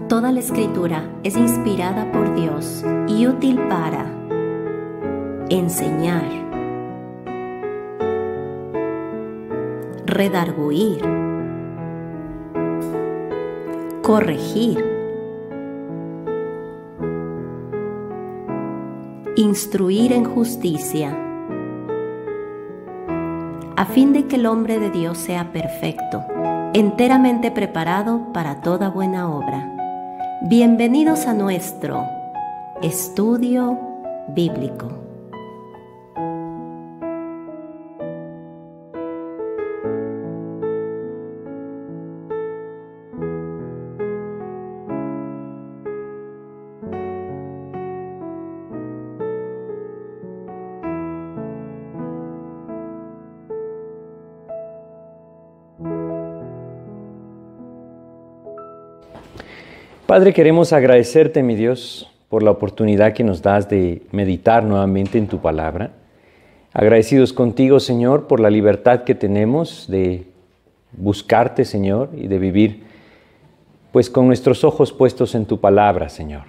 Toda la Escritura es inspirada por Dios y útil para enseñar, redarguir, corregir, instruir en justicia, a fin de que el hombre de Dios sea perfecto, enteramente preparado para toda buena obra. Bienvenidos a nuestro estudio bíblico. Padre, queremos agradecerte, mi Dios, por la oportunidad que nos das de meditar nuevamente en tu palabra. Agradecidos contigo, Señor, por la libertad que tenemos de buscarte, Señor, y de vivir, pues con nuestros ojos puestos en tu palabra, Señor.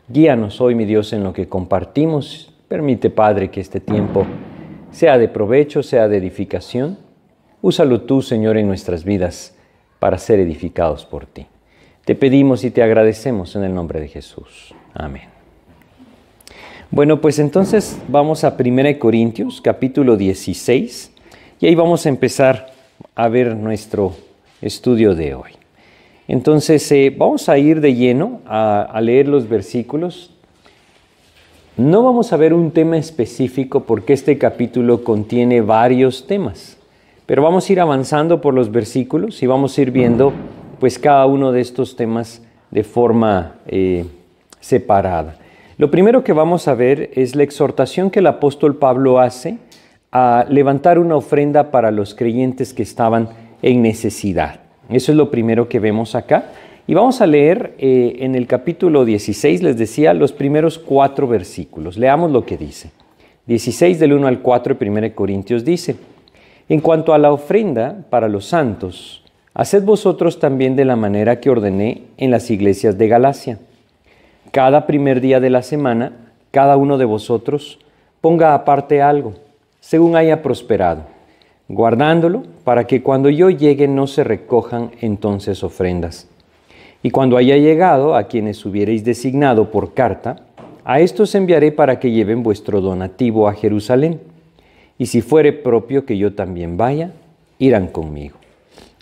Guíanos hoy, mi Dios, en lo que compartimos. Permite, Padre, que este tiempo sea de provecho, sea de edificación. Úsalo tú, Señor, en nuestras vidas para ser edificados por ti. Te pedimos y te agradecemos en el nombre de Jesús. Amén. Bueno, pues entonces vamos a 1 Corintios, capítulo 16, y ahí vamos a empezar a ver nuestro estudio de hoy. Entonces vamos a ir de lleno a leer los versículos. No vamos a ver un tema específico porque este capítulo contiene varios temas, pero vamos a ir avanzando por los versículos y vamos a ir viendo pues cada uno de estos temas de forma separada. Lo primero que vamos a ver es la exhortación que el apóstol Pablo hace a levantar una ofrenda para los creyentes que estaban en necesidad. Eso es lo primero que vemos acá. Y vamos a leer en el capítulo 16, les decía, los primeros 4 versículos. Leamos lo que dice. 16 del 1 al 4 de 1 Corintios dice: En cuanto a la ofrenda para los santos, haced vosotros también de la manera que ordené en las iglesias de Galacia. Cada primer día de la semana, cada uno de vosotros ponga aparte algo, según haya prosperado, guardándolo para que cuando yo llegue no se recojan entonces ofrendas. Y cuando haya llegado a quienes hubiereis designado por carta, a estos enviaré para que lleven vuestro donativo a Jerusalén. Y si fuere propio que yo también vaya, irán conmigo.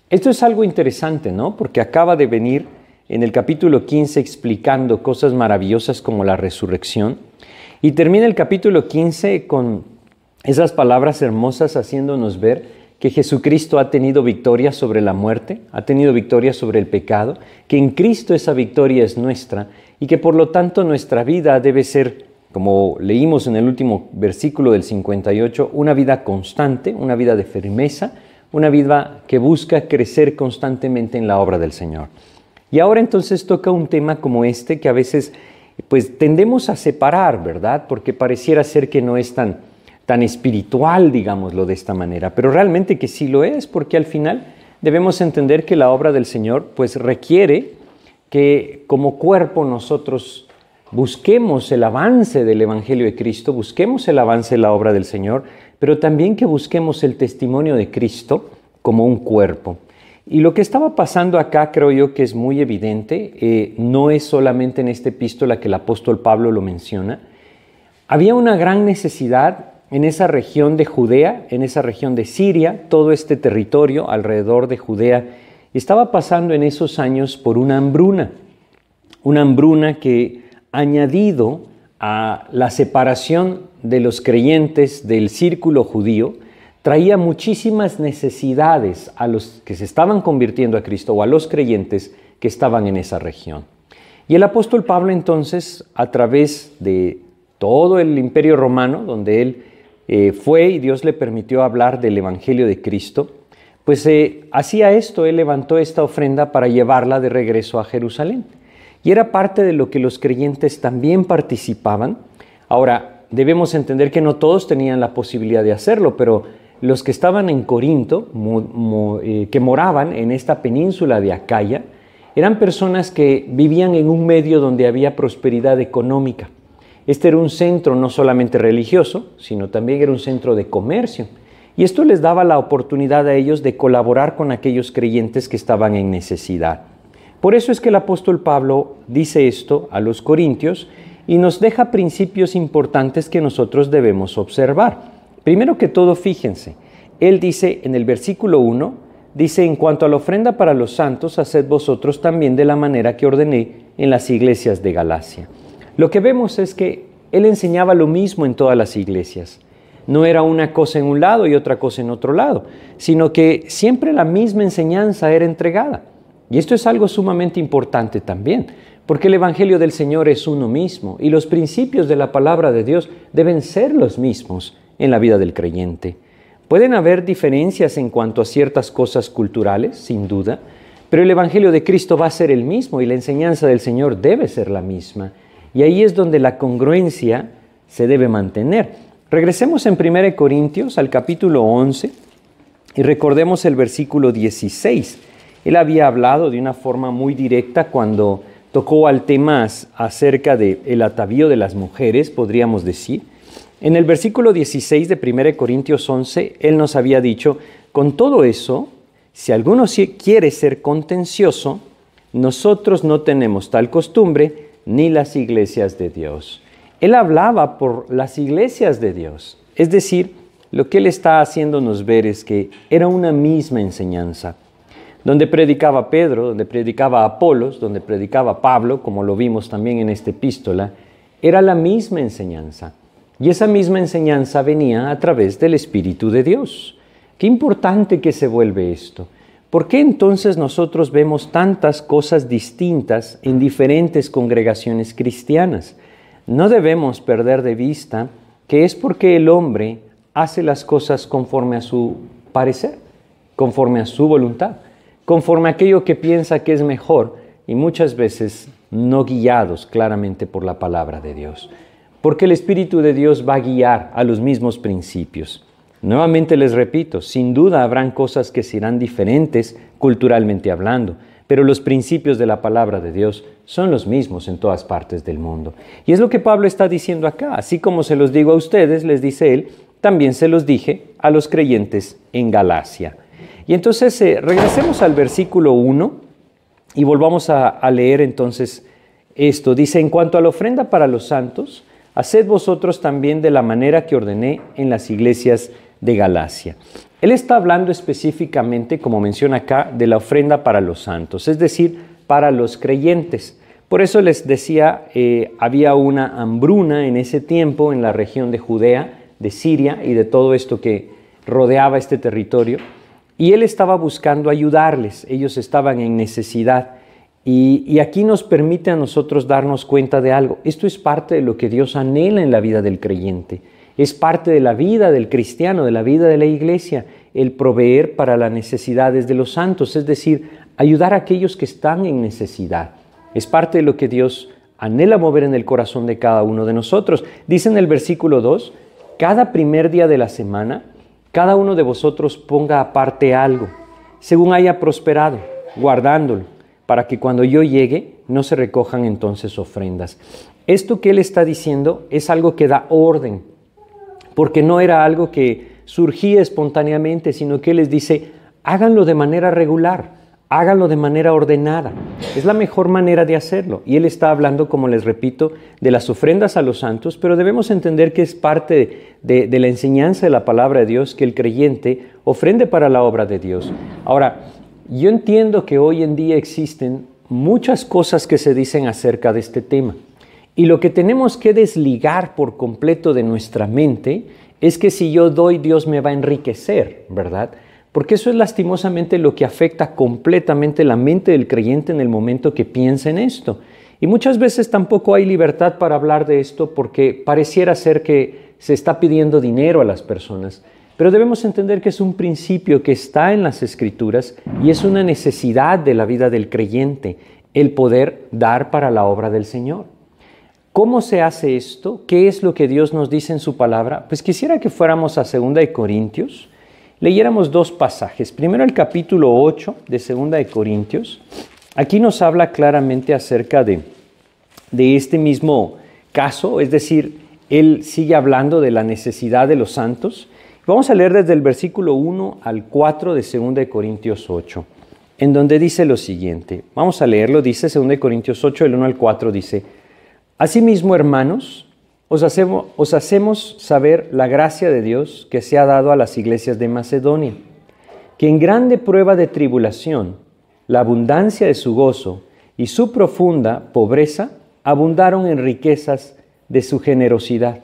Esto es algo interesante, ¿no? Porque acaba de venir en el capítulo 15 explicando cosas maravillosas como la resurrección, y termina el capítulo 15 con esas palabras hermosas haciéndonos ver que Jesucristo ha tenido victoria sobre la muerte, ha tenido victoria sobre el pecado, que en Cristo esa victoria es nuestra y que por lo tanto nuestra vida debe ser, como leímos en el último versículo del 58, una vida constante, una vida de firmeza, una vida que busca crecer constantemente en la obra del Señor. Y ahora entonces toca un tema como este que a veces pues tendemos a separar, ¿verdad? Porque pareciera ser que no es tan espiritual, digámoslo de esta manera, pero realmente que sí lo es, porque al final debemos entender que la obra del Señor pues requiere que como cuerpo nosotros busquemos el avance del Evangelio de Cristo, busquemos el avance de la obra del Señor, pero también que busquemos el testimonio de Cristo como un cuerpo. Y lo que estaba pasando acá creo yo que es muy evidente, no es solamente en esta epístola que el apóstol Pablo lo menciona. Había una gran necesidad en esa región de Judea, en esa región de Siria, todo este territorio alrededor de Judea, estaba pasando en esos años por una hambruna que añadido a la separación de los creyentes del círculo judío, traía muchísimas necesidades a los que se estaban convirtiendo a Cristo o a los creyentes que estaban en esa región. Y el apóstol Pablo entonces, a través de todo el imperio romano, donde él fue y Dios le permitió hablar del Evangelio de Cristo, pues hacía esto, él levantó esta ofrenda para llevarla de regreso a Jerusalén. Y era parte de lo que los creyentes también participaban. Ahora, debemos entender que no todos tenían la posibilidad de hacerlo, pero los que estaban en Corinto, que moraban en esta península de Acaya, Eran personas que vivían en un medio donde había prosperidad económica. Este era un centro no solamente religioso, sino también era un centro de comercio. Y esto les daba la oportunidad a ellos de colaborar con aquellos creyentes que estaban en necesidad. Por eso es que el apóstol Pablo dice esto a los corintios y nos deja principios importantes que nosotros debemos observar. Primero que todo, fíjense, él dice en el versículo 1, dice, en cuanto a la ofrenda para los santos, haced vosotros también de la manera que ordené en las iglesias de Galacia. Lo que vemos es que él enseñaba lo mismo en todas las iglesias. No era una cosa en un lado y otra cosa en otro lado, sino que siempre la misma enseñanza era entregada. Y esto es algo sumamente importante también, porque el Evangelio del Señor es uno mismo y los principios de la palabra de Dios deben ser los mismos en la vida del creyente. Pueden haber diferencias en cuanto a ciertas cosas culturales, sin duda, pero el Evangelio de Cristo va a ser el mismo y la enseñanza del Señor debe ser la misma. Y ahí es donde la congruencia se debe mantener. Regresemos en 1 Corintios al capítulo 11 y recordemos el versículo 16. Él había hablado de una forma muy directa cuando tocó al tema acerca del atavío de las mujeres, podríamos decir. En el versículo 16 de 1 Corintios 11, él nos había dicho, con todo eso, si alguno quiere ser contencioso, nosotros no tenemos tal costumbre, ni las iglesias de Dios. Él hablaba por las iglesias de Dios. Es decir, lo que él está haciéndonos ver es que era una misma enseñanza. Donde predicaba Pedro, donde predicaba Apolos, donde predicaba Pablo, como lo vimos también en esta epístola, era la misma enseñanza. Y esa misma enseñanza venía a través del Espíritu de Dios. Qué importante que se vuelve esto. ¿Por qué entonces nosotros vemos tantas cosas distintas en diferentes congregaciones cristianas? No debemos perder de vista que es porque el hombre hace las cosas conforme a su parecer, conforme a su voluntad, conforme a aquello que piensa que es mejor y muchas veces no guiados claramente por la palabra de Dios. Porque el Espíritu de Dios va a guiar a los mismos principios. Nuevamente les repito, sin duda habrán cosas que serán diferentes culturalmente hablando, pero los principios de la palabra de Dios son los mismos en todas partes del mundo. Y es lo que Pablo está diciendo acá. Así como se los digo a ustedes, les dice él, también se los dije a los creyentes en Galacia. Y entonces regresemos al versículo 1 y volvamos a leer entonces esto. Dice, en cuanto a la ofrenda para los santos, haced vosotros también de la manera que ordené en las iglesias de Galacia. Él está hablando específicamente, como menciona acá, de la ofrenda para los santos, es decir, para los creyentes. Por eso les decía, había una hambruna en ese tiempo en la región de Judea, de Siria y de todo esto que rodeaba este territorio. Y él estaba buscando ayudarles, ellos estaban en necesidad. Y aquí nos permite a nosotros darnos cuenta de algo. Esto es parte de lo que Dios anhela en la vida del creyente. Es parte de la vida del cristiano, de la vida de la iglesia, el proveer para las necesidades de los santos, es decir, ayudar a aquellos que están en necesidad. Es parte de lo que Dios anhela mover en el corazón de cada uno de nosotros. Dice en el versículo 2, cada primer día de la semana, cada uno de vosotros ponga aparte algo, según haya prosperado, guardándolo, para que cuando yo llegue no se recojan entonces ofrendas. Esto que él está diciendo es algo que da orden, porque no era algo que surgía espontáneamente, sino que él les dice, háganlo de manera regular, háganlo de manera ordenada. Es la mejor manera de hacerlo. Y él está hablando, como les repito, de las ofrendas a los santos, pero debemos entender que es parte de la enseñanza de la palabra de Dios que el creyente ofrende para la obra de Dios. Ahora, yo entiendo que hoy en día existen muchas cosas que se dicen acerca de este tema. Y lo que tenemos que desligar por completo de nuestra mente es que si yo doy, Dios me va a enriquecer, ¿verdad? Porque eso es lastimosamente lo que afecta completamente la mente del creyente en el momento que piensa en esto. Y muchas veces tampoco hay libertad para hablar de esto porque pareciera ser que se está pidiendo dinero a las personas. Pero debemos entender que es un principio que está en las Escrituras y es una necesidad de la vida del creyente, el poder dar para la obra del Señor. ¿Cómo se hace esto? ¿Qué es lo que Dios nos dice en su palabra? Pues quisiera que fuéramos a 2 Corintios, leyéramos dos pasajes. Primero el capítulo 8 de 2 Corintios Aquí nos habla claramente acerca de este mismo caso, es decir, él sigue hablando de la necesidad de los santos. Vamos a leer desde el versículo 1 al 4 de 2 Corintios 8, en donde dice lo siguiente. Vamos a leerlo, dice 2 Corintios 8, el 1 al 4, dice: Asimismo, hermanos, os hacemos saber la gracia de Dios que se ha dado a las iglesias de Macedonia, que en grande prueba de tribulación, la abundancia de su gozo y su profunda pobreza abundaron en riquezas de su generosidad.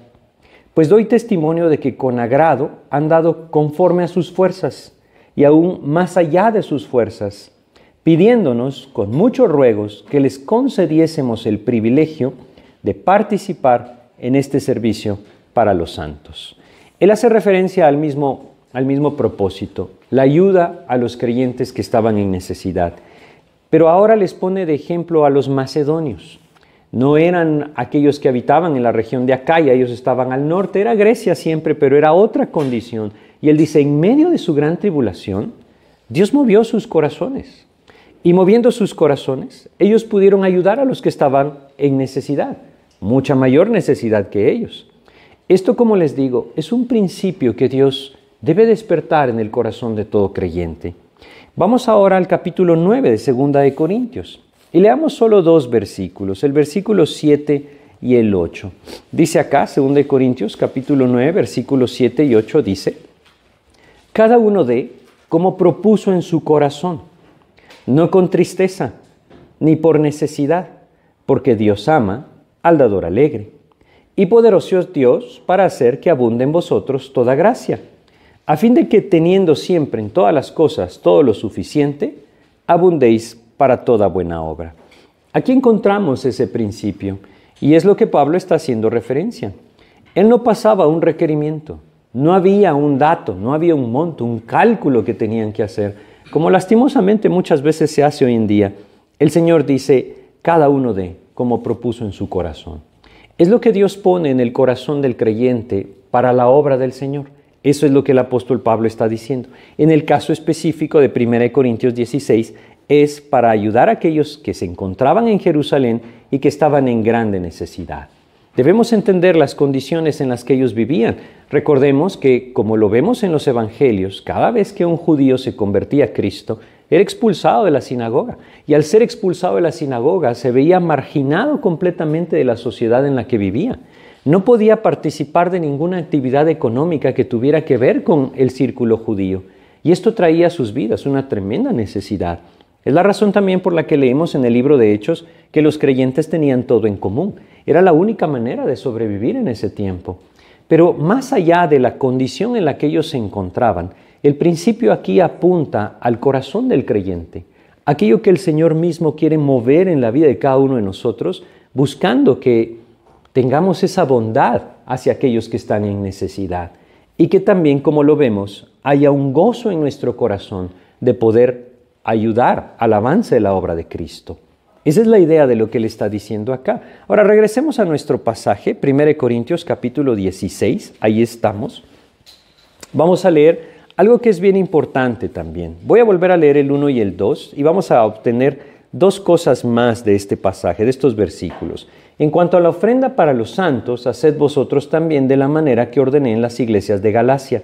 Pues doy testimonio de que con agrado han dado conforme a sus fuerzas y aún más allá de sus fuerzas, pidiéndonos con muchos ruegos que les concediésemos el privilegio de participar en este servicio para los santos. Él hace referencia al mismo propósito, la ayuda a los creyentes que estaban en necesidad. Pero ahora les pone de ejemplo a los macedonios. No eran aquellos que habitaban en la región de Acaya, ellos estaban al norte, era Grecia siempre, pero era otra condición. Y él dice, en medio de su gran tribulación, Dios movió sus corazones. Y moviendo sus corazones, ellos pudieron ayudar a los que estaban en necesidad, mucha mayor necesidad que ellos. Esto, como les digo, es un principio que Dios debe despertar en el corazón de todo creyente. Vamos ahora al capítulo 9 de 2 Corintios. Y leamos solo 2 versículos, el versículo 7 y el 8. Dice acá, 2 Corintios, capítulo 9, versículos 7 y 8, dice: Cada uno dé como propuso en su corazón, no con tristeza, ni por necesidad, porque Dios ama al dador alegre. Y poderoso es Dios para hacer que abunde en vosotros toda gracia, a fin de que teniendo siempre en todas las cosas todo lo suficiente, abundéis para toda buena obra. Aquí encontramos ese principio y es lo que Pablo está haciendo referencia. Él no pasaba un requerimiento, no había un dato, no había un monto, un cálculo que tenían que hacer, como lastimosamente muchas veces se hace hoy en día. El Señor dice, cada uno dé como propuso en su corazón. Es lo que Dios pone en el corazón del creyente para la obra del Señor. Eso es lo que el apóstol Pablo está diciendo. En el caso específico de 1 Corintios 16, es para ayudar a aquellos que se encontraban en Jerusalén y que estaban en grande necesidad. Debemos entender las condiciones en las que ellos vivían. Recordemos que, como lo vemos en los evangelios, cada vez que un judío se convertía a Cristo, era expulsado de la sinagoga. Y al ser expulsado de la sinagoga, se veía marginado completamente de la sociedad en la que vivía. No podía participar de ninguna actividad económica que tuviera que ver con el círculo judío. Y esto traía a sus vidas una tremenda necesidad. Es la razón también por la que leemos en el libro de Hechos que los creyentes tenían todo en común. Era la única manera de sobrevivir en ese tiempo. Pero más allá de la condición en la que ellos se encontraban, el principio aquí apunta al corazón del creyente, aquello que el Señor mismo quiere mover en la vida de cada uno de nosotros, buscando que tengamos esa bondad hacia aquellos que están en necesidad y que también, como lo vemos, haya un gozo en nuestro corazón de poder ayudar al avance de la obra de Cristo. Esa es la idea de lo que él está diciendo acá. Ahora regresemos a nuestro pasaje, 1 Corintios capítulo 16, ahí estamos. Vamos a leer algo que es bien importante también. Voy a volver a leer el 1 y el 2 y vamos a obtener 2 cosas más de este pasaje, de estos versículos. En cuanto a la ofrenda para los santos, haced vosotros también de la manera que ordené en las iglesias de Galacia.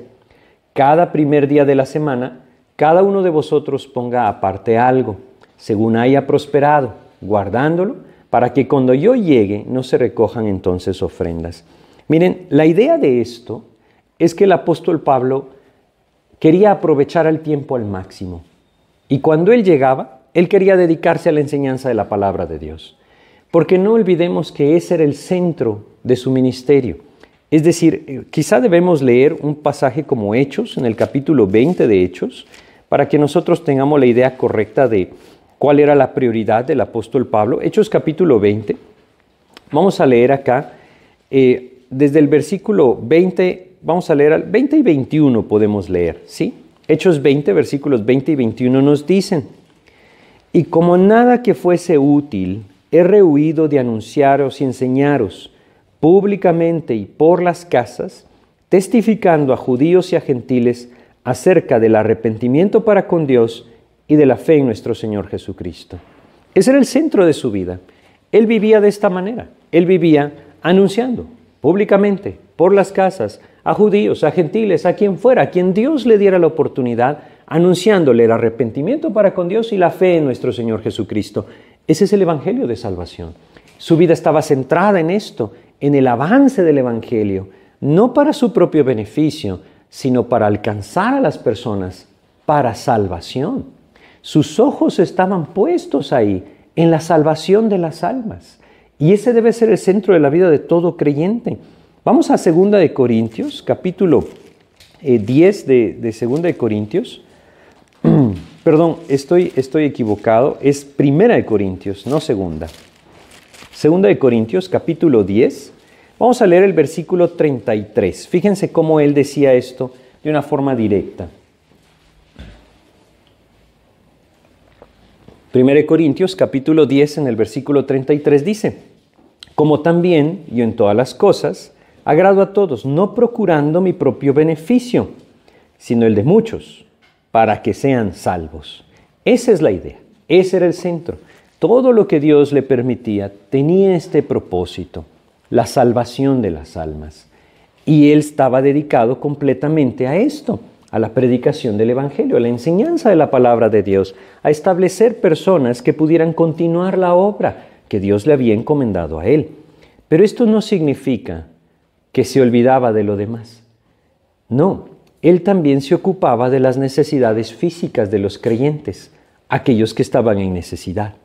Cada primer día de la semana, cada uno de vosotros ponga aparte algo, según haya prosperado, guardándolo, para que cuando yo llegue no se recojan entonces ofrendas. Miren, la idea de esto es que el apóstol Pablo quería aprovechar el tiempo al máximo. Y cuando él llegaba, él quería dedicarse a la enseñanza de la palabra de Dios. Porque no olvidemos que ese era el centro de su ministerio. Es decir, quizá debemos leer un pasaje como Hechos, en el capítulo 20 de Hechos, para que nosotros tengamos la idea correcta de cuál era la prioridad del apóstol Pablo. Hechos capítulo 20, vamos a leer acá, desde el versículo 20, vamos a leer al 20 y 21 podemos leer, ¿sí? Hechos 20, versículos 20 y 21 nos dicen: Y como nada que fuese útil, he rehuido de anunciaros y enseñaros públicamente y por las casas, testificando a judíos y a gentiles acerca del arrepentimiento para con Dios y de la fe en nuestro Señor Jesucristo. Ese era el centro de su vida. Él vivía de esta manera. Él vivía anunciando públicamente, por las casas, a judíos, a gentiles, a quien fuera, a quien Dios le diera la oportunidad, anunciándole el arrepentimiento para con Dios y la fe en nuestro Señor Jesucristo. Ese es el Evangelio de salvación. Su vida estaba centrada en esto, en el avance del Evangelio, no para su propio beneficio, sino para alcanzar a las personas para salvación. Sus ojos estaban puestos ahí, en la salvación de las almas. Y ese debe ser el centro de la vida de todo creyente. Vamos a 2 de Corintios, capítulo 10 de 2 de Corintios. Perdón, estoy equivocado. Es 1 de Corintios, no 2. 2 de Corintios, capítulo 10. Vamos a leer el versículo 33. Fíjense cómo él decía esto de una forma directa. 1 Corintios capítulo 10 en el versículo 33 dice: como también yo en todas las cosas agrado a todos, no procurando mi propio beneficio, sino el de muchos, para que sean salvos. Esa es la idea, ese era el centro. Todo lo que Dios le permitía tenía este propósito, la salvación de las almas. Y él estaba dedicado completamente a esto, a la predicación del Evangelio, a la enseñanza de la palabra de Dios, a establecer personas que pudieran continuar la obra que Dios le había encomendado a él. Pero esto no significa que se olvidaba de lo demás. No, él también se ocupaba de las necesidades físicas de los creyentes, aquellos que estaban en necesidad.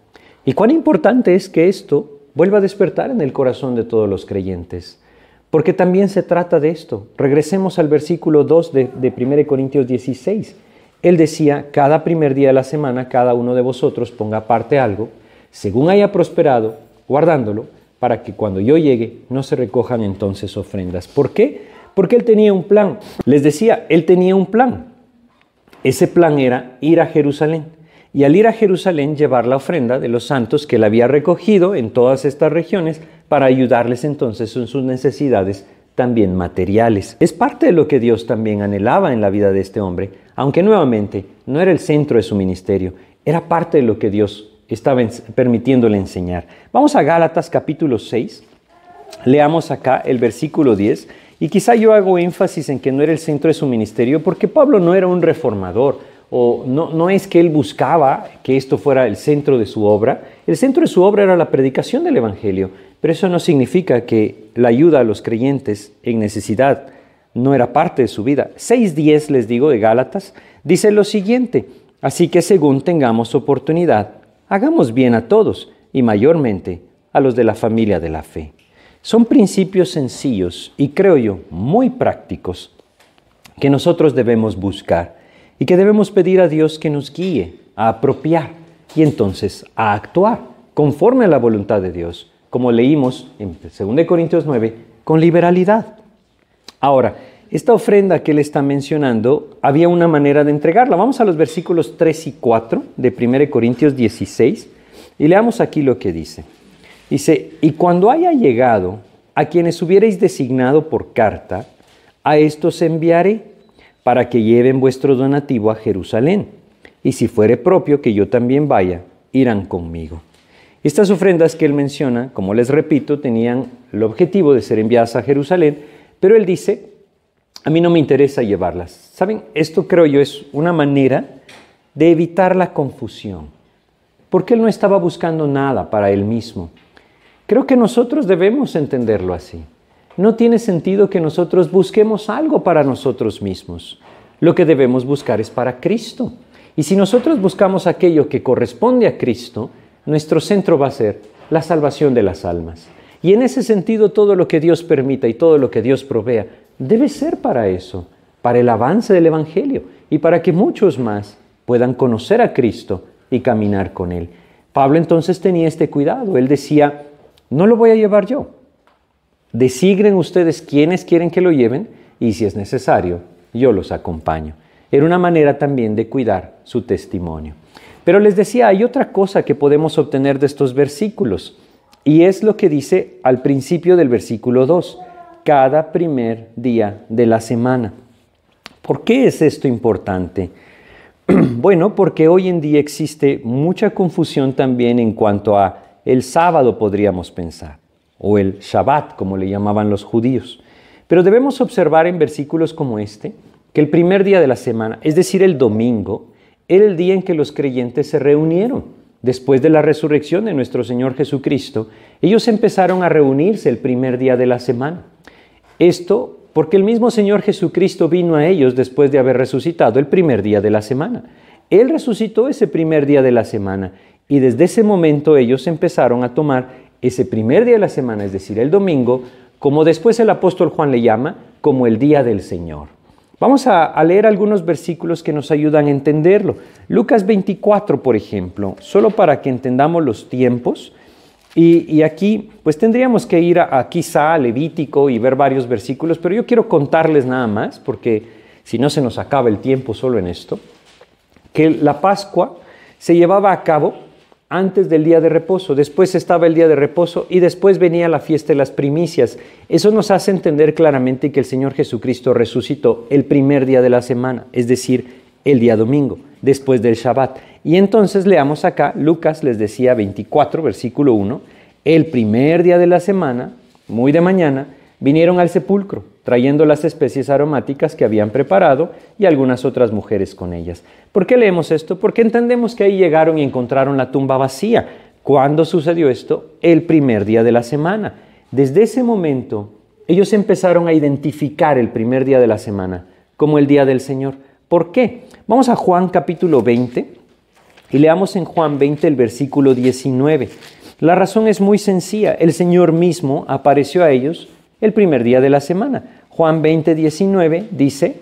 Y cuán importante es que esto vuelva a despertar en el corazón de todos los creyentes. Porque también se trata de esto. Regresemos al versículo 2 de 1 Corintios 16. Él decía: cada primer día de la semana, cada uno de vosotros ponga aparte algo, según haya prosperado, guardándolo, para que cuando yo llegue no se recojan entonces ofrendas. ¿Por qué? Porque él tenía un plan. Les decía, él tenía un plan. Ese plan era ir a Jerusalén. Y al ir a Jerusalén, llevar la ofrenda de los santos que él había recogido en todas estas regiones para ayudarles entonces en sus necesidades también materiales. Es parte de lo que Dios también anhelaba en la vida de este hombre, aunque nuevamente no era el centro de su ministerio, era parte de lo que Dios estaba permitiéndole enseñar. Vamos a Gálatas capítulo 6, leamos acá el versículo 10, y quizá yo hago énfasis en que no era el centro de su ministerio porque Pablo no era un reformador, o no es que él buscaba que esto fuera el centro de su obra. El centro de su obra era la predicación del Evangelio, pero eso no significa que la ayuda a los creyentes en necesidad no era parte de su vida. 6:10, les digo, de Gálatas, dice lo siguiente: así que según tengamos oportunidad, hagamos bien a todos, y mayormente a los de la familia de la fe. Son principios sencillos y creo yo muy prácticos que nosotros debemos buscar y que debemos pedir a Dios que nos guíe a apropiar y entonces a actuar conforme a la voluntad de Dios, como leímos en 2 Corintios 9, con liberalidad. Ahora, esta ofrenda que él está mencionando, había una manera de entregarla. Vamos a los versículos 3 y 4 de 1 Corintios 16 y leamos aquí lo que dice. Dice: y cuando haya llegado a quienes hubierais designado por carta, a estos enviaré, para que lleven vuestro donativo a Jerusalén, y si fuere propio que yo también vaya, irán conmigo. Estas ofrendas que él menciona, como les repito, tenían el objetivo de ser enviadas a Jerusalén, pero él dice: a mí no me interesa llevarlas. ¿Saben? Esto creo yo es una manera de evitar la confusión, porque él no estaba buscando nada para él mismo. Creo que nosotros debemos entenderlo así. No tiene sentido que nosotros busquemos algo para nosotros mismos. Lo que debemos buscar es para Cristo. Y si nosotros buscamos aquello que corresponde a Cristo, nuestro centro va a ser la salvación de las almas. Y en ese sentido, todo lo que Dios permita y todo lo que Dios provea debe ser para eso, para el avance del Evangelio y para que muchos más puedan conocer a Cristo y caminar con Él. Pablo entonces tenía este cuidado. Él decía: no lo voy a llevar yo. Designen ustedes quiénes quieren que lo lleven y si es necesario, yo los acompaño. Era una manera también de cuidar su testimonio. Pero les decía, hay otra cosa que podemos obtener de estos versículos y es lo que dice al principio del versículo 2, cada primer día de la semana. ¿Por qué es esto importante? Bueno, porque hoy en día existe mucha confusión también en cuanto a el sábado, podríamos pensar, o el Shabbat, como le llamaban los judíos. Pero debemos observar en versículos como este, que el primer día de la semana, es decir, el domingo, era el día en que los creyentes se reunieron. Después de la resurrección de nuestro Señor Jesucristo, ellos empezaron a reunirse el primer día de la semana. Esto porque el mismo Señor Jesucristo vino a ellos después de haber resucitado el primer día de la semana. Él resucitó ese primer día de la semana y desde ese momento ellos empezaron a tomar ese primer día de la semana, es decir, el domingo, como después el apóstol Juan le llama, como el día del Señor. Vamos a leer algunos versículos que nos ayudan a entenderlo. Lucas 24, por ejemplo, solo para que entendamos los tiempos. Y aquí, pues tendríamos que ir quizá a Levítico y ver varios versículos, pero yo quiero contarles nada más, porque si no se nos acaba el tiempo solo en esto, que la Pascua se llevaba a cabo antes del día de reposo, después estaba el día de reposo y después venía la fiesta de las primicias. Eso nos hace entender claramente que el Señor Jesucristo resucitó el primer día de la semana, es decir, el día domingo, después del Shabbat. Y entonces leamos acá, Lucas les decía 24, versículo 1, el primer día de la semana, muy de mañana, vinieron al sepulcro, trayendo las especies aromáticas que habían preparado y algunas otras mujeres con ellas. ¿Por qué leemos esto? Porque entendemos que ahí llegaron y encontraron la tumba vacía. ¿Cuándo sucedió esto? El primer día de la semana. Desde ese momento, ellos empezaron a identificar el primer día de la semana como el día del Señor. ¿Por qué? Vamos a Juan capítulo 20 y leamos en Juan 20 el versículo 19. La razón es muy sencilla. El Señor mismo apareció a ellos el primer día de la semana. Juan 20, 19 dice,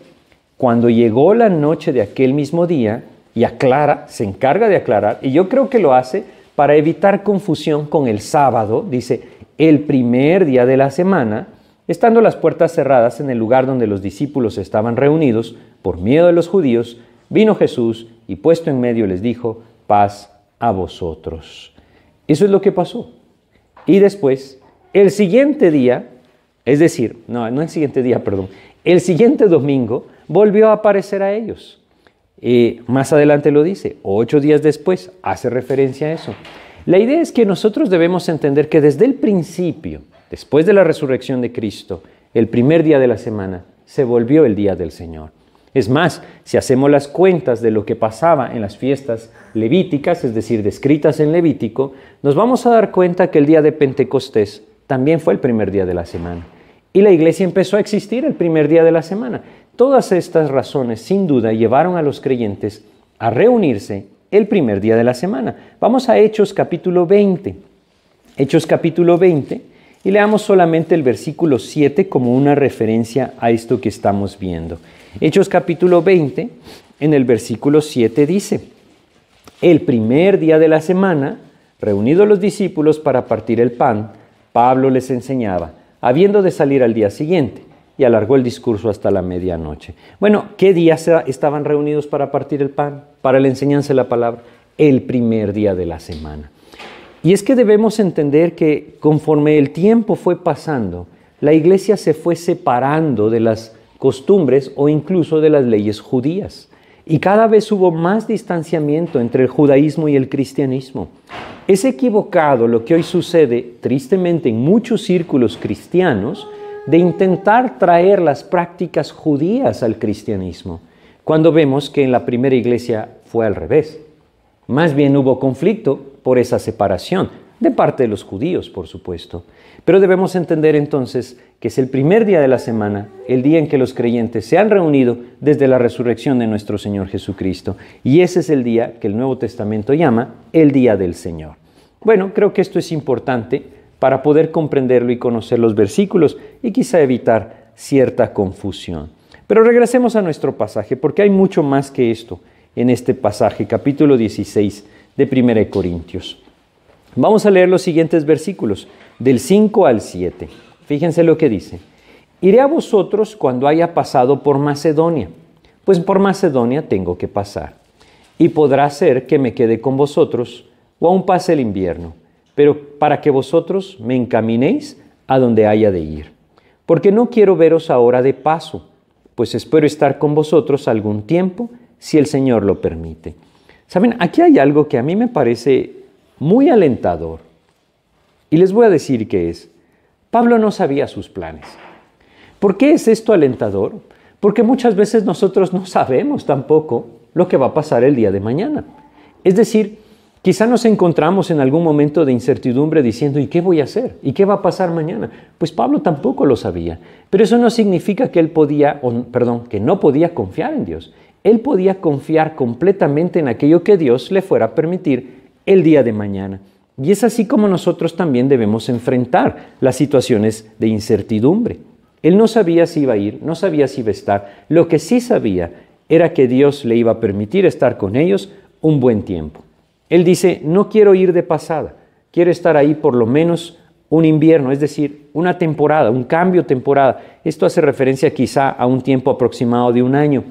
cuando llegó la noche de aquel mismo día, y aclara, se encarga de aclarar, y yo creo que lo hace para evitar confusión con el sábado, dice, el primer día de la semana, estando las puertas cerradas en el lugar donde los discípulos estaban reunidos, por miedo de los judíos, vino Jesús y puesto en medio les dijo, paz a vosotros. Eso es lo que pasó. Y después, el siguiente día, es decir, no el siguiente día, perdón, el siguiente domingo volvió a aparecer a ellos. Más adelante lo dice, 8 días después, hace referencia a eso. La idea es que nosotros debemos entender que desde el principio, después de la resurrección de Cristo, el primer día de la semana, se volvió el día del Señor. Es más, si hacemos las cuentas de lo que pasaba en las fiestas levíticas, es decir, descritas en Levítico, nos vamos a dar cuenta que el día de Pentecostés también fue el primer día de la semana. Y la iglesia empezó a existir el primer día de la semana. Todas estas razones, sin duda, llevaron a los creyentes a reunirse el primer día de la semana. Vamos a Hechos capítulo 20. Hechos capítulo 20 y leamos solamente el versículo 7 como una referencia a esto que estamos viendo. Hechos capítulo 20, en el versículo 7 dice, el primer día de la semana, reunidos los discípulos para partir el pan, Pablo les enseñaba, habiendo de salir al día siguiente, y alargó el discurso hasta la medianoche. Bueno, ¿qué día estaban reunidos para partir el pan, para la enseñanza de la palabra? El primer día de la semana. Y es que debemos entender que conforme el tiempo fue pasando, la iglesia se fue separando de las costumbres o incluso de las leyes judías. Y cada vez hubo más distanciamiento entre el judaísmo y el cristianismo. Es equivocado lo que hoy sucede, tristemente, en muchos círculos cristianos, de intentar traer las prácticas judías al cristianismo, cuando vemos que en la primera iglesia fue al revés. Más bien hubo conflicto por esa separación, de parte de los judíos, por supuesto. Pero debemos entender entonces que es el primer día de la semana, el día en que los creyentes se han reunido desde la resurrección de nuestro Señor Jesucristo. Y ese es el día que el Nuevo Testamento llama el Día del Señor. Bueno, creo que esto es importante para poder comprenderlo y conocer los versículos y quizá evitar cierta confusión. Pero regresemos a nuestro pasaje, porque hay mucho más que esto en este pasaje, capítulo 16 de 1 Corintios. Vamos a leer los siguientes versículos, del 5 al 7. Fíjense lo que dice. Iré a vosotros cuando haya pasado por Macedonia, pues por Macedonia tengo que pasar. Y podrá ser que me quede con vosotros, o aún pase el invierno, pero para que vosotros me encaminéis a donde haya de ir. Porque no quiero veros ahora de paso, pues espero estar con vosotros algún tiempo si el Señor lo permite. Saben, aquí hay algo que a mí me parece muy alentador. Y les voy a decir qué es. Pablo no sabía sus planes. ¿Por qué es esto alentador? Porque muchas veces nosotros no sabemos tampoco lo que va a pasar el día de mañana. Es decir, quizá nos encontramos en algún momento de incertidumbre diciendo, ¿y qué voy a hacer? ¿Y qué va a pasar mañana? Pues Pablo tampoco lo sabía. Pero eso no significa que que no podía confiar en Dios. Él podía confiar completamente en aquello que Dios le fuera a permitir el día de mañana. Y es así como nosotros también debemos enfrentar las situaciones de incertidumbre. Él no sabía si iba a ir, no sabía si iba a estar. Lo que sí sabía era que Dios le iba a permitir estar con ellos un buen tiempo. Él dice, no quiero ir de pasada, quiero estar ahí por lo menos un invierno, es decir, una temporada, un cambio de temporada. Esto hace referencia quizá a un tiempo aproximado de un año.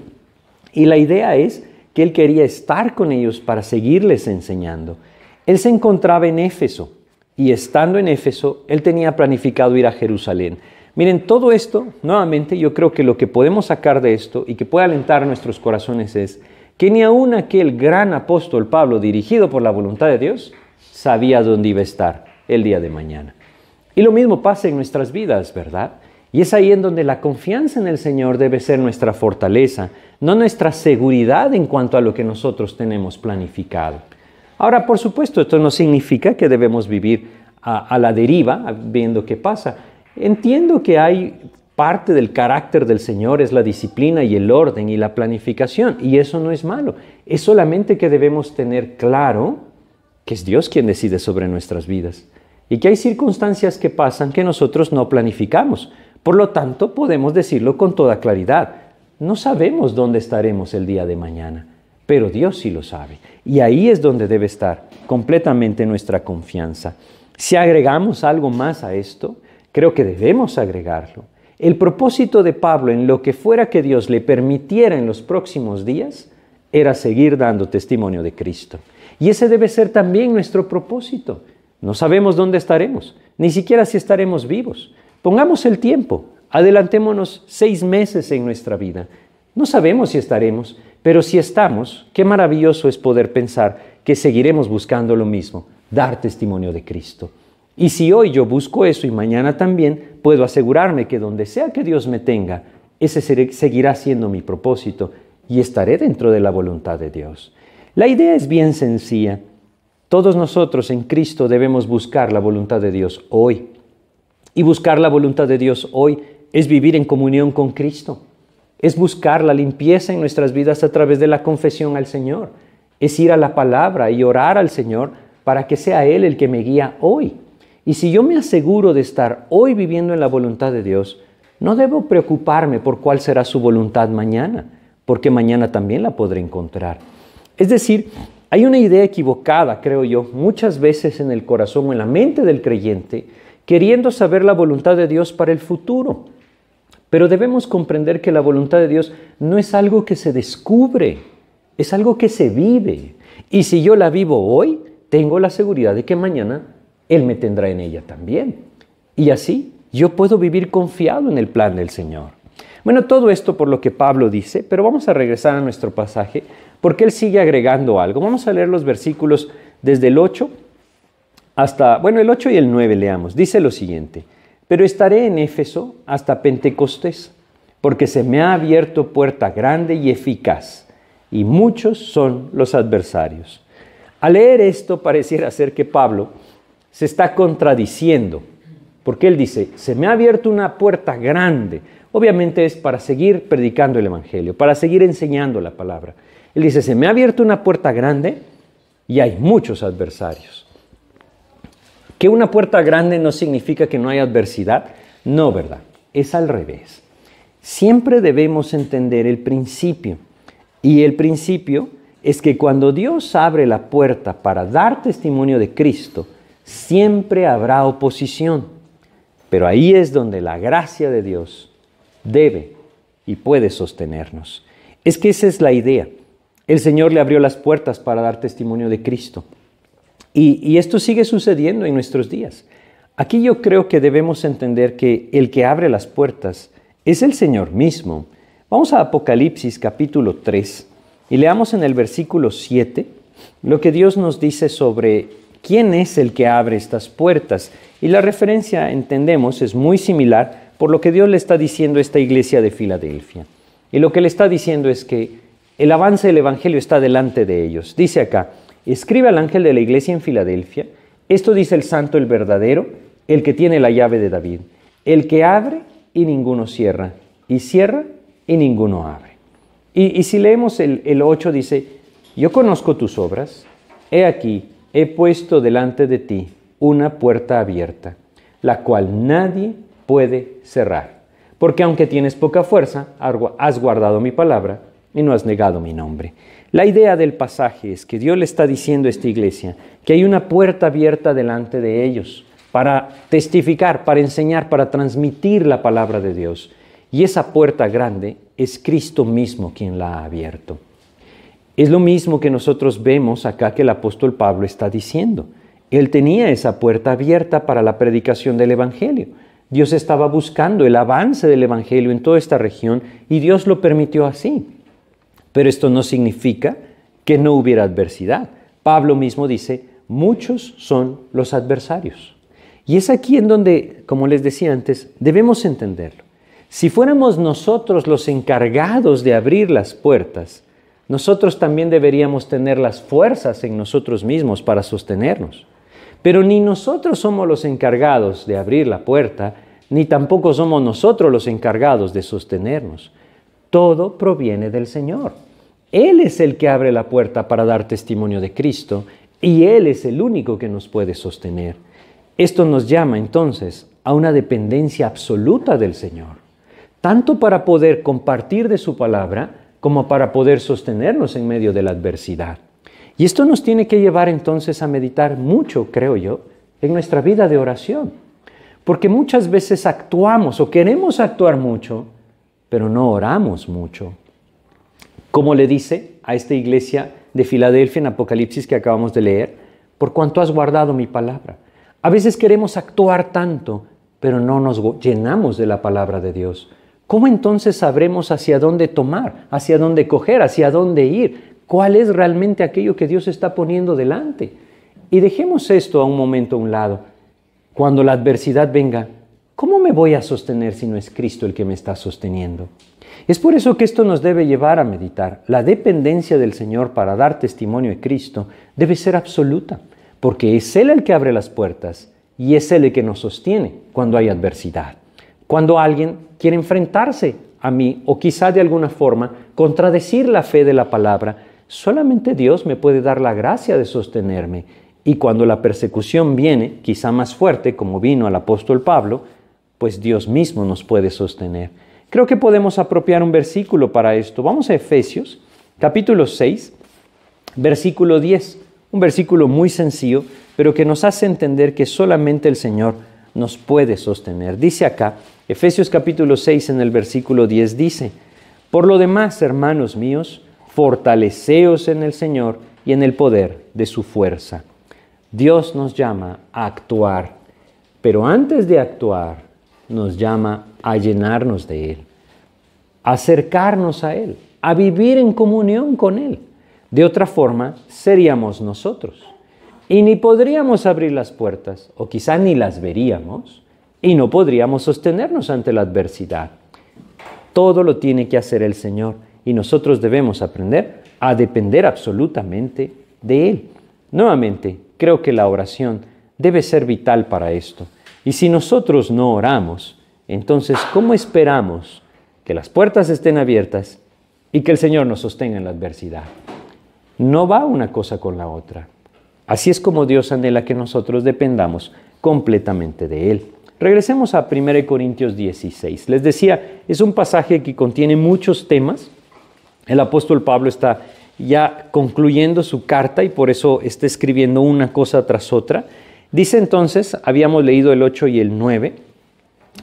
Y la idea es que él quería estar con ellos para seguirles enseñando. Él se encontraba en Éfeso y estando en Éfeso, él tenía planificado ir a Jerusalén. Miren, todo esto, nuevamente, yo creo que lo que podemos sacar de esto y que puede alentar nuestros corazones es que ni aun aquel gran apóstol Pablo, dirigido por la voluntad de Dios, sabía dónde iba a estar el día de mañana. Y lo mismo pasa en nuestras vidas, ¿verdad? Y es ahí en donde la confianza en el Señor debe ser nuestra fortaleza, no nuestra seguridad en cuanto a lo que nosotros tenemos planificado. Ahora, por supuesto, esto no significa que debemos vivir a la deriva, viendo qué pasa. Entiendo que hay parte del carácter del Señor, es la disciplina y el orden y la planificación, y eso no es malo. Es solamente que debemos tener claro que es Dios quien decide sobre nuestras vidas y que hay circunstancias que pasan que nosotros no planificamos. Por lo tanto, podemos decirlo con toda claridad. No sabemos dónde estaremos el día de mañana, pero Dios sí lo sabe. Y ahí es donde debe estar completamente nuestra confianza. Si agregamos algo más a esto, creo que debemos agregarlo. El propósito de Pablo en lo que fuera que Dios le permitiera en los próximos días era seguir dando testimonio de Cristo. Y ese debe ser también nuestro propósito. No sabemos dónde estaremos, ni siquiera si estaremos vivos. Pongamos el tiempo, adelantémonos 6 meses en nuestra vida. No sabemos si estaremos, pero si estamos, qué maravilloso es poder pensar que seguiremos buscando lo mismo, dar testimonio de Cristo. Y si hoy yo busco eso y mañana también, puedo asegurarme que donde sea que Dios me tenga, ese seguirá siendo mi propósito y estaré dentro de la voluntad de Dios. La idea es bien sencilla. Todos nosotros en Cristo debemos buscar la voluntad de Dios hoy. Y buscar la voluntad de Dios hoy es vivir en comunión con Cristo. Es buscar la limpieza en nuestras vidas a través de la confesión al Señor. Es ir a la palabra y orar al Señor para que sea Él el que me guía hoy. Y si yo me aseguro de estar hoy viviendo en la voluntad de Dios, no debo preocuparme por cuál será su voluntad mañana, porque mañana también la podré encontrar. Es decir, hay una idea equivocada, creo yo, muchas veces en el corazón o en la mente del creyente, queriendo saber la voluntad de Dios para el futuro. Pero debemos comprender que la voluntad de Dios no es algo que se descubre, es algo que se vive. Y si yo la vivo hoy, tengo la seguridad de que mañana Él me tendrá en ella también. Y así yo puedo vivir confiado en el plan del Señor. Bueno, todo esto por lo que Pablo dice, pero vamos a regresar a nuestro pasaje porque él sigue agregando algo. Vamos a leer los versículos desde el 8 hasta, el 8 y el 9 leamos. Dice lo siguiente: pero estaré en Éfeso hasta Pentecostés, porque se me ha abierto puerta grande y eficaz, y muchos son los adversarios. Al leer esto pareciera ser que Pablo se está contradiciendo, porque él dice, se me ha abierto una puerta grande. Obviamente es para seguir predicando el Evangelio, para seguir enseñando la palabra. Él dice, se me ha abierto una puerta grande y hay muchos adversarios. ¿Que una puerta grande no significa que no hay adversidad? No, ¿verdad? Es al revés. Siempre debemos entender el principio. Y el principio es que cuando Dios abre la puerta para dar testimonio de Cristo, siempre habrá oposición. Pero ahí es donde la gracia de Dios debe y puede sostenernos. Es que esa es la idea. El Señor le abrió las puertas para dar testimonio de Cristo. Y esto sigue sucediendo en nuestros días. Aquí yo creo que debemos entender que el que abre las puertas es el Señor mismo. Vamos a Apocalipsis capítulo 3 Y leamos en el versículo 7 lo que Dios nos dice sobre quién es el que abre estas puertas. Y la referencia, entendemos, es muy similar por lo que Dios le está diciendo a esta iglesia de Filadelfia. Y lo que le está diciendo es que el avance del Evangelio está delante de ellos. Dice acá, escribe al ángel de la iglesia en Filadelfia, esto dice el santo, el verdadero, el que tiene la llave de David, el que abre y ninguno cierra, y cierra y ninguno abre. Y si leemos el 8 dice, yo conozco tus obras, he aquí, he puesto delante de ti una puerta abierta, la cual nadie puede cerrar. Porque aunque tienes poca fuerza, has guardado mi palabra y no has negado mi nombre. La idea del pasaje es que Dios le está diciendo a esta iglesia que hay una puerta abierta delante de ellos para testificar, para enseñar, para transmitir la palabra de Dios. Y esa puerta grande es Cristo mismo quien la ha abierto. Es lo mismo que nosotros vemos acá que el apóstol Pablo está diciendo. Él tenía esa puerta abierta para la predicación del Evangelio. Dios estaba buscando el avance del Evangelio en toda esta región y Dios lo permitió así. Pero esto no significa que no hubiera adversidad. Pablo mismo dice, muchos son los adversarios. Y es aquí en donde, como les decía antes, debemos entenderlo. Si fuéramos nosotros los encargados de abrir las puertas, nosotros también deberíamos tener las fuerzas en nosotros mismos para sostenernos. Pero ni nosotros somos los encargados de abrir la puerta, ni tampoco somos nosotros los encargados de sostenernos. Todo proviene del Señor. Él es el que abre la puerta para dar testimonio de Cristo y Él es el único que nos puede sostener. Esto nos llama entonces a una dependencia absoluta del Señor, tanto para poder compartir de su palabra como para poder sostenernos en medio de la adversidad. Y esto nos tiene que llevar entonces a meditar mucho, creo yo, en nuestra vida de oración, porque muchas veces actuamos o queremos actuar mucho, pero no oramos mucho. Como le dice a esta iglesia de Filadelfia en Apocalipsis que acabamos de leer, por cuanto has guardado mi palabra. A veces queremos actuar tanto, pero no nos llenamos de la palabra de Dios. ¿Cómo entonces sabremos hacia dónde tomar, hacia dónde coger, hacia dónde ir? ¿Cuál es realmente aquello que Dios está poniendo delante? Y dejemos esto a un momento a un lado. Cuando la adversidad venga, ¿cómo me voy a sostener si no es Cristo el que me está sosteniendo? Es por eso que esto nos debe llevar a meditar. La dependencia del Señor para dar testimonio de Cristo debe ser absoluta, porque es Él el que abre las puertas y es Él el que nos sostiene cuando hay adversidad. Cuando alguien quiere enfrentarse a mí o quizá de alguna forma contradecir la fe de la palabra, solamente Dios me puede dar la gracia de sostenerme. Y cuando la persecución viene, quizá más fuerte, como vino al apóstol Pablo, pues Dios mismo nos puede sostener. Creo que podemos apropiar un versículo para esto. Vamos a Efesios, capítulo 6, versículo 10. Un versículo muy sencillo, pero que nos hace entender que solamente el Señor nos puede sostener. Dice acá, Efesios capítulo 6 en el versículo 10 dice, por lo demás, hermanos míos, fortaleceos en el Señor y en el poder de su fuerza. Dios nos llama a actuar, pero antes de actuar, nos llama a llenarnos de Él, a acercarnos a Él, a vivir en comunión con Él. De otra forma, seríamos nosotros. Y ni podríamos abrir las puertas, o quizá ni las veríamos, y no podríamos sostenernos ante la adversidad. Todo lo tiene que hacer el Señor, y nosotros debemos aprender a depender absolutamente de Él. Nuevamente, creo que la oración debe ser vital para esto. Y si nosotros no oramos, entonces, ¿cómo esperamos que las puertas estén abiertas y que el Señor nos sostenga en la adversidad? No va una cosa con la otra. Así es como Dios anhela que nosotros dependamos completamente de Él. Regresemos a 1 Corintios 16. Les decía, es un pasaje que contiene muchos temas. El apóstol Pablo está ya concluyendo su carta y por eso está escribiendo una cosa tras otra. Dice entonces, habíamos leído el 8 y el 9.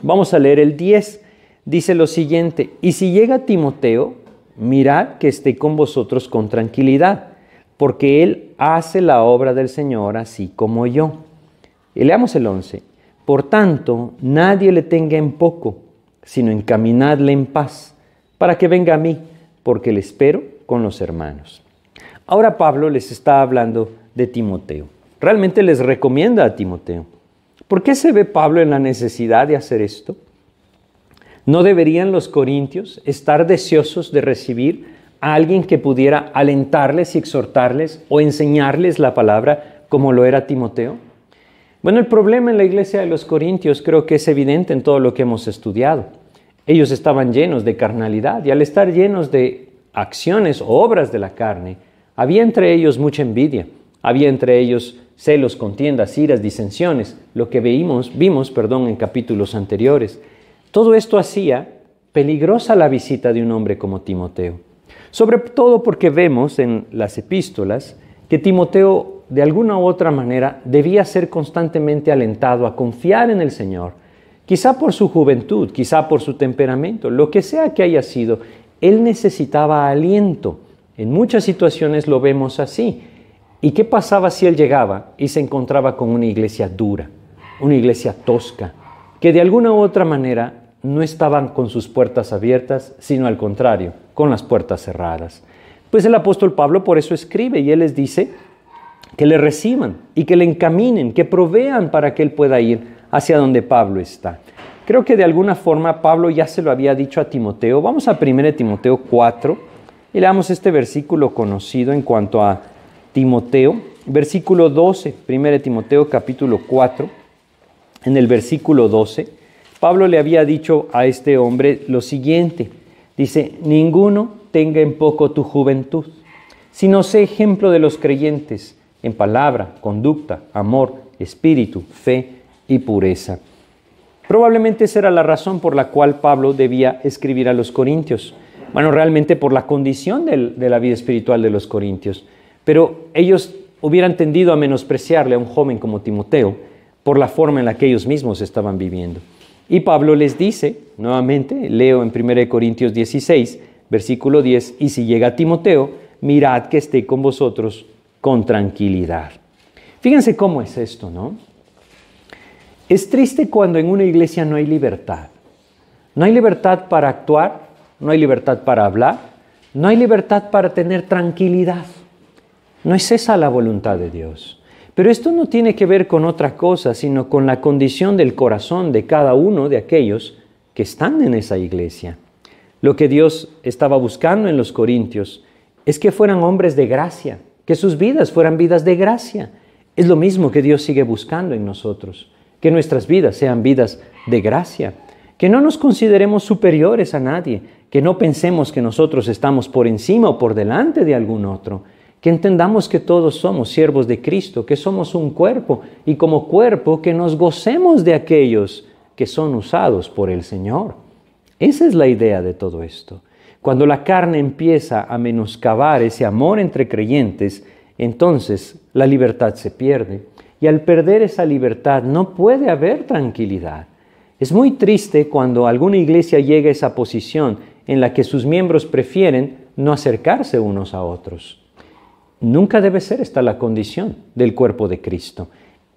Vamos a leer el 10. Dice lo siguiente, y si llega Timoteo, mirad que esté con vosotros con tranquilidad, porque él hace la obra del Señor así como yo. Y leamos el 11. Por tanto, nadie le tenga en poco, sino encaminadle en paz, para que venga a mí, porque le espero con los hermanos. Ahora Pablo les está hablando de Timoteo. Realmente les recomienda a Timoteo. ¿Por qué se ve Pablo en la necesidad de hacer esto? ¿No deberían los corintios estar deseosos de recibir a alguien que pudiera alentarles y exhortarles o enseñarles la palabra como lo era Timoteo? Bueno, el problema en la iglesia de los corintios creo que es evidente en todo lo que hemos estudiado. Ellos estaban llenos de carnalidad y al estar llenos de acciones o obras de la carne, había entre ellos mucha envidia, había entre ellos celos, contiendas, iras, disensiones, lo que vimos en capítulos anteriores. Todo esto hacía peligrosa la visita de un hombre como Timoteo. Sobre todo porque vemos en las epístolas que Timoteo de alguna u otra manera debía ser constantemente alentado a confiar en el Señor. Quizá por su juventud, quizá por su temperamento, lo que sea que haya sido, él necesitaba aliento. En muchas situaciones lo vemos así. ¿Y qué pasaba si él llegaba y se encontraba con una iglesia dura, una iglesia tosca, que de alguna u otra manera no estaban con sus puertas abiertas, sino al contrario, con las puertas cerradas? Pues el apóstol Pablo por eso escribe y él les dice que le reciban y que le encaminen, que provean para que él pueda ir hacia donde Pablo está. Creo que de alguna forma Pablo ya se lo había dicho a Timoteo. Vamos a 1 Timoteo 4 y leamos este versículo conocido en cuanto a Timoteo, versículo 12, 1 Timoteo capítulo 4, en el versículo 12, Pablo le había dicho a este hombre lo siguiente, dice, ninguno tenga en poco tu juventud, sino sé ejemplo de los creyentes en palabra, conducta, amor, espíritu, fe y pureza. Probablemente esa era la razón por la cual Pablo debía escribir a los corintios. Bueno, realmente por la condición de la vida espiritual de los corintios. Pero ellos hubieran tendido a menospreciarle a un joven como Timoteo por la forma en la que ellos mismos estaban viviendo. Y Pablo les dice, nuevamente, leo en 1 Corintios 16, versículo 10, y si llega Timoteo, mirad que esté con vosotros con tranquilidad. Fíjense cómo es esto, ¿no? Es triste cuando en una iglesia no hay libertad. No hay libertad para actuar, no hay libertad para hablar, no hay libertad para tener tranquilidad. No es esa la voluntad de Dios. Pero esto no tiene que ver con otra cosa, sino con la condición del corazón de cada uno de aquellos que están en esa iglesia. Lo que Dios estaba buscando en los corintios es que fueran hombres de gracia, que sus vidas fueran vidas de gracia. Es lo mismo que Dios sigue buscando en nosotros, que nuestras vidas sean vidas de gracia, que no nos consideremos superiores a nadie, que no pensemos que nosotros estamos por encima o por delante de algún otro, que entendamos que todos somos siervos de Cristo, que somos un cuerpo y como cuerpo que nos gocemos de aquellos que son usados por el Señor. Esa es la idea de todo esto. Cuando la carne empieza a menoscabar ese amor entre creyentes, entonces la libertad se pierde. Y al perder esa libertad no puede haber tranquilidad. Es muy triste cuando alguna iglesia llega a esa posición en la que sus miembros prefieren no acercarse unos a otros. Nunca debe ser esta la condición del cuerpo de Cristo.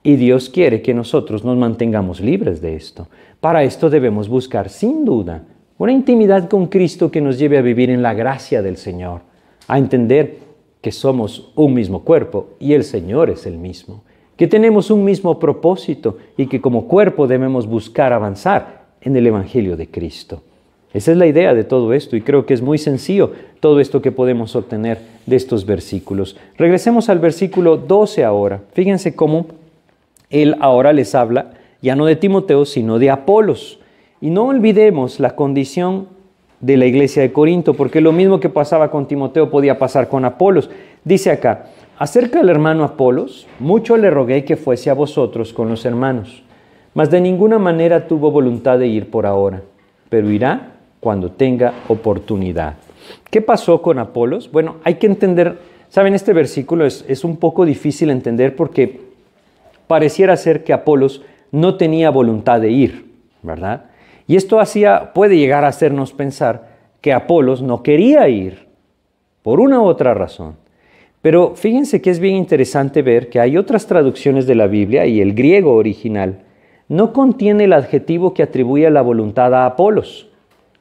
Y Dios quiere que nosotros nos mantengamos libres de esto. Para esto debemos buscar, sin duda, una intimidad con Cristo que nos lleve a vivir en la gracia del Señor, a entender que somos un mismo cuerpo y el Señor es el mismo, que tenemos un mismo propósito y que como cuerpo debemos buscar avanzar en el Evangelio de Cristo. Esa es la idea de todo esto y creo que es muy sencillo todo esto que podemos obtener de estos versículos. Regresemos al versículo 12 ahora. Fíjense cómo él ahora les habla ya no de Timoteo, sino de Apolos. Y no olvidemos la condición de la iglesia de Corinto, porque lo mismo que pasaba con Timoteo podía pasar con Apolos. Dice acá, acerca del hermano Apolos, mucho le rogué que fuese a vosotros con los hermanos, mas de ninguna manera tuvo voluntad de ir por ahora, pero irá cuando tenga oportunidad. ¿Qué pasó con Apolos? Bueno, hay que entender, saben, este versículo es un poco difícil entender porque pareciera ser que Apolos no tenía voluntad de ir, ¿verdad? Y esto puede llegar a hacernos pensar que Apolos no quería ir por una u otra razón. Pero fíjense que es bien interesante ver que hay otras traducciones de la Biblia y el griego original no contiene el adjetivo que atribuye la voluntad a Apolos.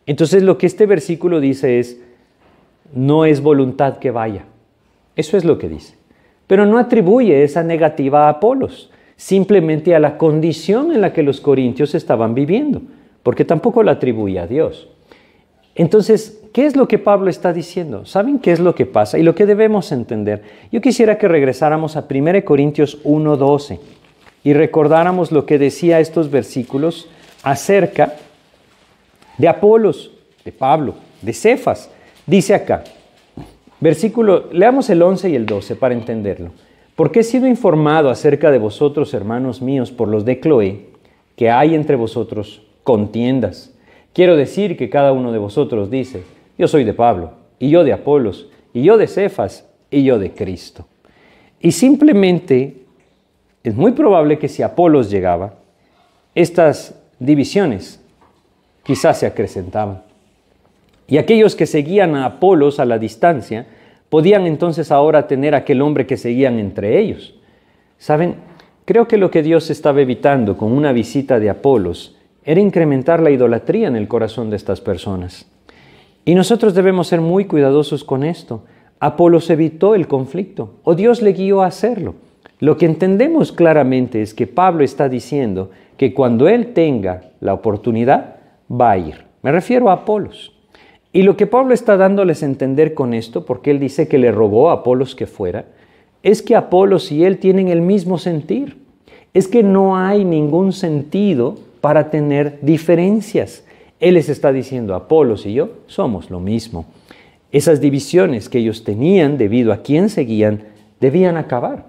Entonces lo que este versículo dice es, no es voluntad que vaya. Eso es lo que dice. Pero no atribuye esa negativa a Apolos, simplemente a la condición en la que los corintios estaban viviendo, porque tampoco la atribuye a Dios. Entonces, ¿qué es lo que Pablo está diciendo? ¿Saben qué es lo que pasa y lo que debemos entender? Yo quisiera que regresáramos a 1 Corintios 1:12 y recordáramos lo que decía estos versículos acerca de Apolos, de Pablo, de Cefas. Dice acá, leamos el 11 y el 12 para entenderlo. Porque he sido informado acerca de vosotros, hermanos míos, por los de Cloé, que hay entre vosotros contiendas. Quiero decir que cada uno de vosotros dice, yo soy de Pablo, y yo de Apolos, y yo de Cefas, y yo de Cristo. Y simplemente es muy probable que si Apolos llegaba, estas divisiones quizás se acrecentaban. Y aquellos que seguían a Apolos a la distancia, podían entonces ahora tener aquel hombre que seguían entre ellos. ¿Saben? Creo que lo que Dios estaba evitando con una visita de Apolos era incrementar la idolatría en el corazón de estas personas. Y nosotros debemos ser muy cuidadosos con esto. Apolos evitó el conflicto, o Dios le guió a hacerlo. Lo que entendemos claramente es que Pablo está diciendo que cuando él tenga la oportunidad, va a ir. Me refiero a Apolos. Y lo que Pablo está dándoles a entender con esto, porque él dice que le rogó a Apolos que fuera, es que Apolos y él tienen el mismo sentir. Es que no hay ningún sentido para tener diferencias. Él les está diciendo, Apolos y yo somos lo mismo. Esas divisiones que ellos tenían debido a quién seguían, debían acabar.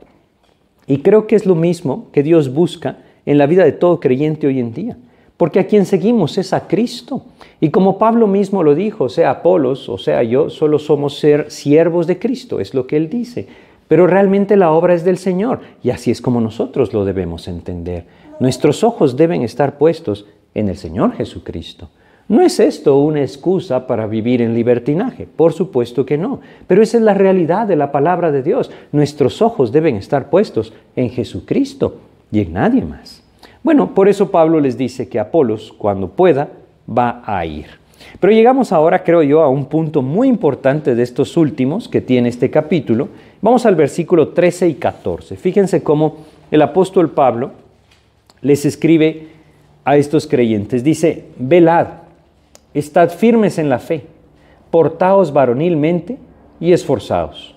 Y creo que es lo mismo que Dios busca en la vida de todo creyente hoy en día. Porque a quien seguimos es a Cristo. Y como Pablo mismo lo dijo, sea Apolos o sea yo, solo somos siervos de Cristo, es lo que él dice. Pero realmente la obra es del Señor, y así es como nosotros lo debemos entender. Nuestros ojos deben estar puestos en el Señor Jesucristo. ¿No es esto una excusa para vivir en libertinaje? Por supuesto que no, pero esa es la realidad de la palabra de Dios. Nuestros ojos deben estar puestos en Jesucristo y en nadie más. Bueno, por eso Pablo les dice que Apolos, cuando pueda, va a ir. Pero llegamos ahora, creo yo, a un punto muy importante de estos últimos que tiene este capítulo. Vamos al versículo 13 y 14. Fíjense cómo el apóstol Pablo les escribe a estos creyentes. Dice, velad, estad firmes en la fe, portaos varonilmente y esforzaos.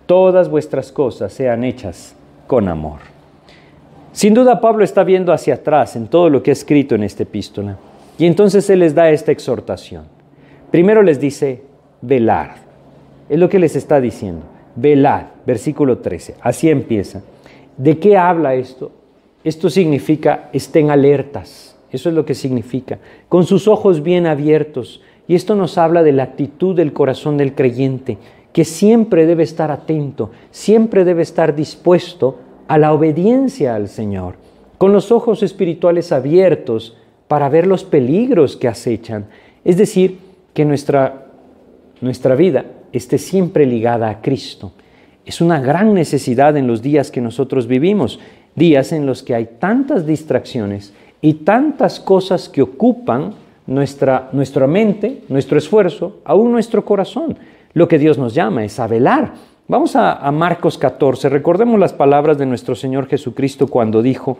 Todas vuestras cosas sean hechas con amor. Sin duda Pablo está viendo hacia atrás en todo lo que ha escrito en esta epístola. Y entonces él les da esta exhortación. Primero les dice, velad. Es lo que les está diciendo. Velad, versículo 13. Así empieza. ¿De qué habla esto? Esto significa estén alertas. Eso es lo que significa. Con sus ojos bien abiertos. Y esto nos habla de la actitud del corazón del creyente, que siempre debe estar atento, siempre debe estar dispuesto a la obediencia al Señor, con los ojos espirituales abiertos para ver los peligros que acechan. Es decir, que nuestra vida esté siempre ligada a Cristo. Es una gran necesidad en los días que nosotros vivimos, días en los que hay tantas distracciones y tantas cosas que ocupan nuestra mente, nuestro esfuerzo, aún nuestro corazón. Lo que Dios nos llama es a velar. Vamos a Marcos 14. Recordemos las palabras de nuestro Señor Jesucristo cuando dijo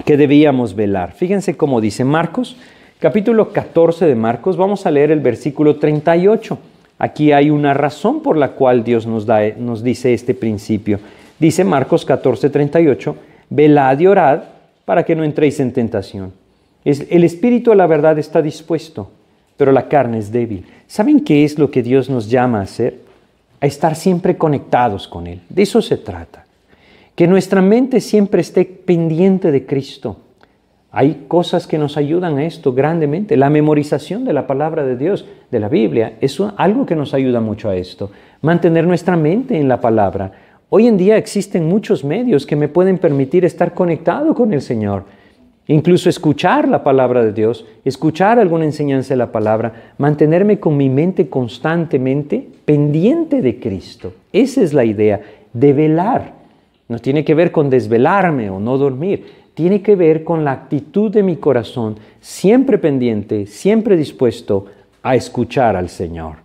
que debíamos velar. Fíjense cómo dice Marcos, capítulo 14 de Marcos. Vamos a leer el versículo 38. Aquí hay una razón por la cual Dios nos dice este principio. Dice Marcos 14, 38, velad y orad para que no entréis en tentación. El espíritu a la verdad está dispuesto, pero la carne es débil. ¿Saben qué es lo que Dios nos llama a hacer? A estar siempre conectados con Él. De eso se trata. Que nuestra mente siempre esté pendiente de Cristo. Hay cosas que nos ayudan a esto grandemente. La memorización de la palabra de Dios, de la Biblia, es algo que nos ayuda mucho a esto. Mantener nuestra mente en la palabra. Hoy en día existen muchos medios que me pueden permitir estar conectado con el Señor. Incluso escuchar la palabra de Dios, escuchar alguna enseñanza de la palabra, mantenerme con mi mente constantemente pendiente de Cristo. Esa es la idea de velar. No tiene que ver con desvelarme o no dormir. Tiene que ver con la actitud de mi corazón, siempre pendiente, siempre dispuesto a escuchar al Señor.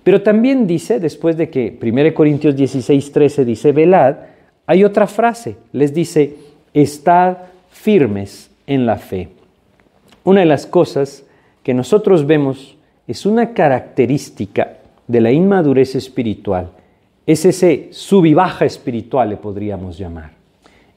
Pero también dice, después de que 1 Corintios 16:13 dice, velad, hay otra frase, les dice, estad firmes en la fe. Una de las cosas que nosotros vemos es una característica de la inmadurez espiritual, es ese sub y baja espiritual, le podríamos llamar.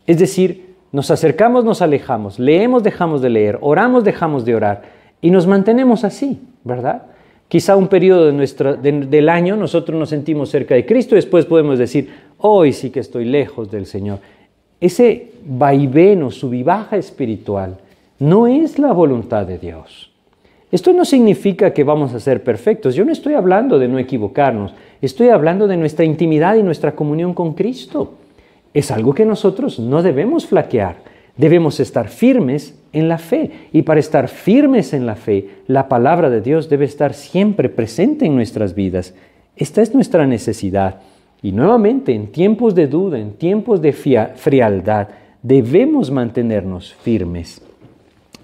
Es decir, nos acercamos, nos alejamos, leemos, dejamos de leer, oramos, dejamos de orar y nos mantenemos así, ¿verdad? Quizá un periodo del año nosotros nos sentimos cerca de Cristo y después podemos decir, hoy sí que estoy lejos del Señor. Ese vaivén o sub y baja espiritual no es la voluntad de Dios. Esto no significa que vamos a ser perfectos. Yo no estoy hablando de no equivocarnos. Estoy hablando de nuestra intimidad y nuestra comunión con Cristo. Es algo que nosotros no debemos flaquear. Debemos estar firmes en la fe. Y para estar firmes en la fe, la palabra de Dios debe estar siempre presente en nuestras vidas. Esta es nuestra necesidad. Y nuevamente, en tiempos de duda, en tiempos de frialdad, debemos mantenernos firmes.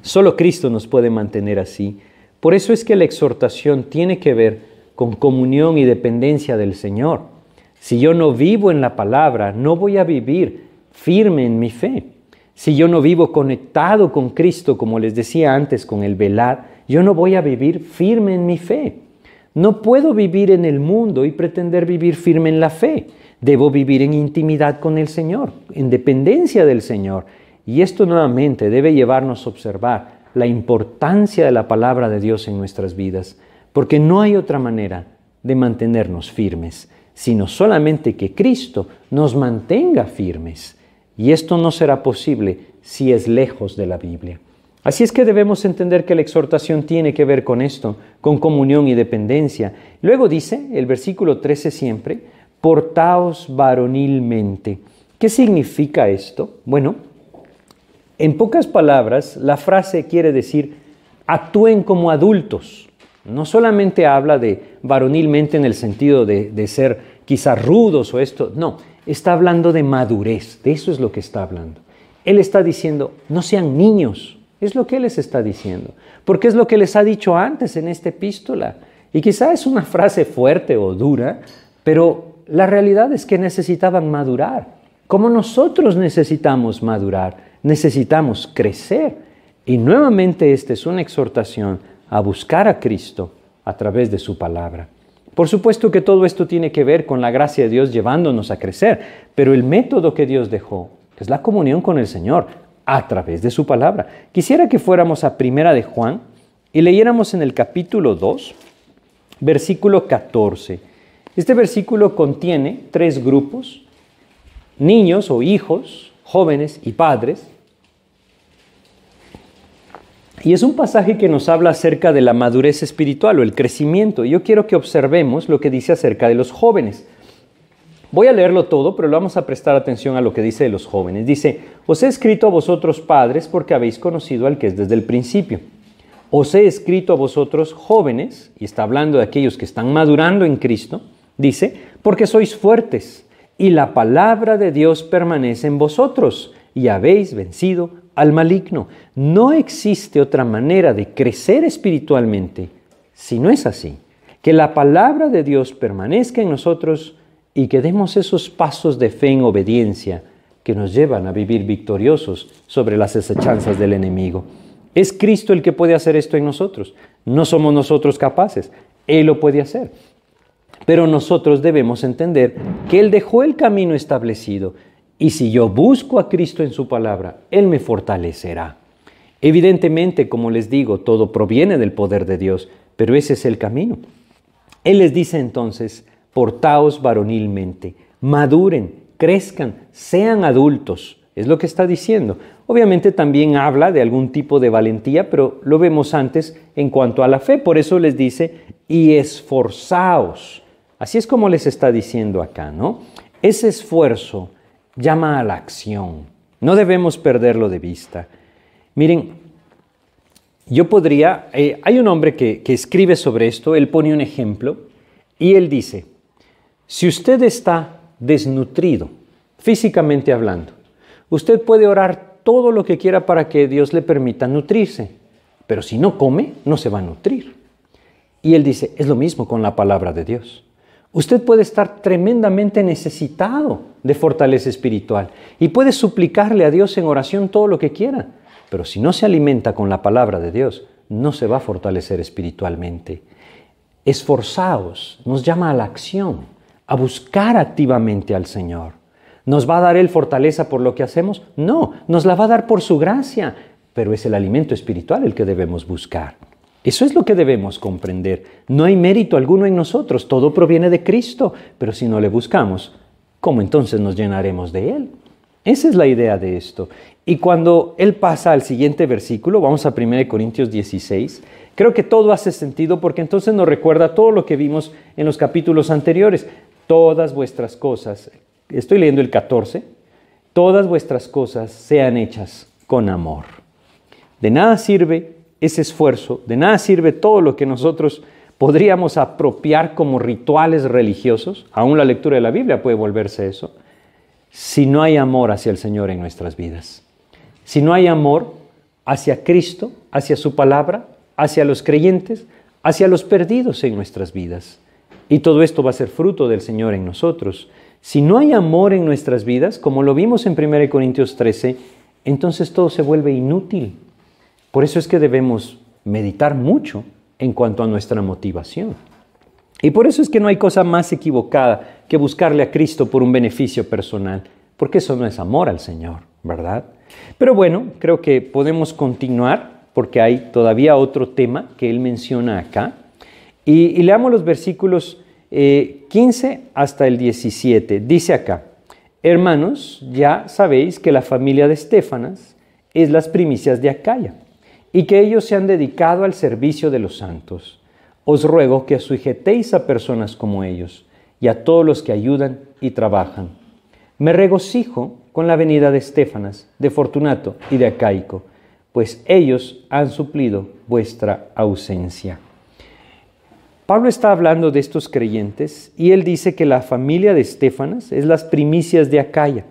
Solo Cristo nos puede mantener así. Por eso es que la exhortación tiene que ver con comunión y dependencia del Señor. Si yo no vivo en la palabra, no voy a vivir firme en mi fe. Si yo no vivo conectado con Cristo, como les decía antes, con el velar, yo no voy a vivir firme en mi fe. No puedo vivir en el mundo y pretender vivir firme en la fe. Debo vivir en intimidad con el Señor, en dependencia del Señor. Y esto nuevamente debe llevarnos a observar la importancia de la palabra de Dios en nuestras vidas, porque no hay otra manera de mantenernos firmes, sino solamente que Cristo nos mantenga firmes. Y esto no será posible si es lejos de la Biblia. Así es que debemos entender que la exhortación tiene que ver con esto, con comunión y dependencia. Luego dice, el versículo 13 siempre, portaos varonilmente. ¿Qué significa esto? Bueno, en pocas palabras, la frase quiere decir, actúen como adultos. No solamente habla de varonilmente en el sentido de ser quizás rudos o esto, no, está hablando de madurez, de eso es lo que está hablando. Él está diciendo, no sean niños, es lo que Él les está diciendo, porque es lo que les ha dicho antes en esta epístola. Y quizá es una frase fuerte o dura, pero la realidad es que necesitaban madurar, como nosotros necesitamos madurar. Necesitamos crecer y nuevamente esta es una exhortación a buscar a Cristo a través de su palabra. Por supuesto que todo esto tiene que ver con la gracia de Dios llevándonos a crecer, pero el método que Dios dejó es la comunión con el Señor a través de su palabra. Quisiera que fuéramos a 1 de Juan y leyéramos en el capítulo 2, versículo 14. Este versículo contiene 3 grupos, niños o hijos, jóvenes y padres. Y es un pasaje que nos habla acerca de la madurez espiritual o el crecimiento. Y yo quiero que observemos lo que dice acerca de los jóvenes. Voy a leerlo todo, pero le vamos a prestar atención a lo que dice de los jóvenes. Dice, os he escrito a vosotros padres porque habéis conocido al que es desde el principio. Os he escrito a vosotros jóvenes, y está hablando de aquellos que están madurando en Cristo, dice, porque sois fuertes y la palabra de Dios permanece en vosotros y habéis vencido al maligno. No existe otra manera de crecer espiritualmente si no es así. Que la palabra de Dios permanezca en nosotros y que demos esos pasos de fe en obediencia que nos llevan a vivir victoriosos sobre las acechanzas del enemigo. Es Cristo el que puede hacer esto en nosotros. No somos nosotros capaces. Él lo puede hacer. Pero nosotros debemos entender que Él dejó el camino establecido y si yo busco a Cristo en su palabra, Él me fortalecerá. Evidentemente, como les digo, todo proviene del poder de Dios, pero ese es el camino. Él les dice entonces, portaos varonilmente, maduren, crezcan, sean adultos. Es lo que está diciendo. Obviamente también habla de algún tipo de valentía, pero lo vemos antes en cuanto a la fe. Por eso les dice, y esforzaos. Así es como les está diciendo acá, ¿no? Ese esfuerzo llama a la acción. No debemos perderlo de vista. Miren, hay un hombre que escribe sobre esto, él pone un ejemplo y él dice, si usted está desnutrido, físicamente hablando, usted puede orar todo lo que quiera para que Dios le permita nutrirse, pero si no come, no se va a nutrir. Y él dice, es lo mismo con la palabra de Dios. Usted puede estar tremendamente necesitado de fortaleza espiritual y puede suplicarle a Dios en oración todo lo que quiera, pero si no se alimenta con la palabra de Dios, no se va a fortalecer espiritualmente. Esforzaos, nos llama a la acción, a buscar activamente al Señor. ¿Nos va a dar Él fortaleza por lo que hacemos? No, nos la va a dar por su gracia, pero es el alimento espiritual el que debemos buscar. Eso es lo que debemos comprender. No hay mérito alguno en nosotros, todo proviene de Cristo, pero si no le buscamos, ¿cómo entonces nos llenaremos de Él? Esa es la idea de esto. Y cuando Él pasa al siguiente versículo, vamos a 1 Corintios 16, creo que todo hace sentido porque entonces nos recuerda todo lo que vimos en los capítulos anteriores. Todas vuestras cosas, estoy leyendo el 14, todas vuestras cosas sean hechas con amor. De nada sirve ese esfuerzo, de nada sirve todo lo que nosotros podríamos apropiar como rituales religiosos, aún la lectura de la Biblia puede volverse eso, si no hay amor hacia el Señor en nuestras vidas. Si no hay amor hacia Cristo, hacia su palabra, hacia los creyentes, hacia los perdidos en nuestras vidas. Y todo esto va a ser fruto del Señor en nosotros. Si no hay amor en nuestras vidas, como lo vimos en 1 Corintios 13, entonces todo se vuelve inútil. Por eso es que debemos meditar mucho en cuanto a nuestra motivación. Y por eso es que no hay cosa más equivocada que buscarle a Cristo por un beneficio personal, porque eso no es amor al Señor, ¿verdad? Pero bueno, creo que podemos continuar porque hay todavía otro tema que él menciona acá. Y leamos los versículos 15 hasta el 17. Dice acá, hermanos, ya sabéis que la familia de Estéfanas es las primicias de Acaya, y que ellos se han dedicado al servicio de los santos. Os ruego que sujetéis a personas como ellos y a todos los que ayudan y trabajan. Me regocijo con la venida de Estéfanas, de Fortunato y de Acaico, pues ellos han suplido vuestra ausencia. Pablo está hablando de estos creyentes y él dice que la familia de Estéfanas es las primicias de Acaya.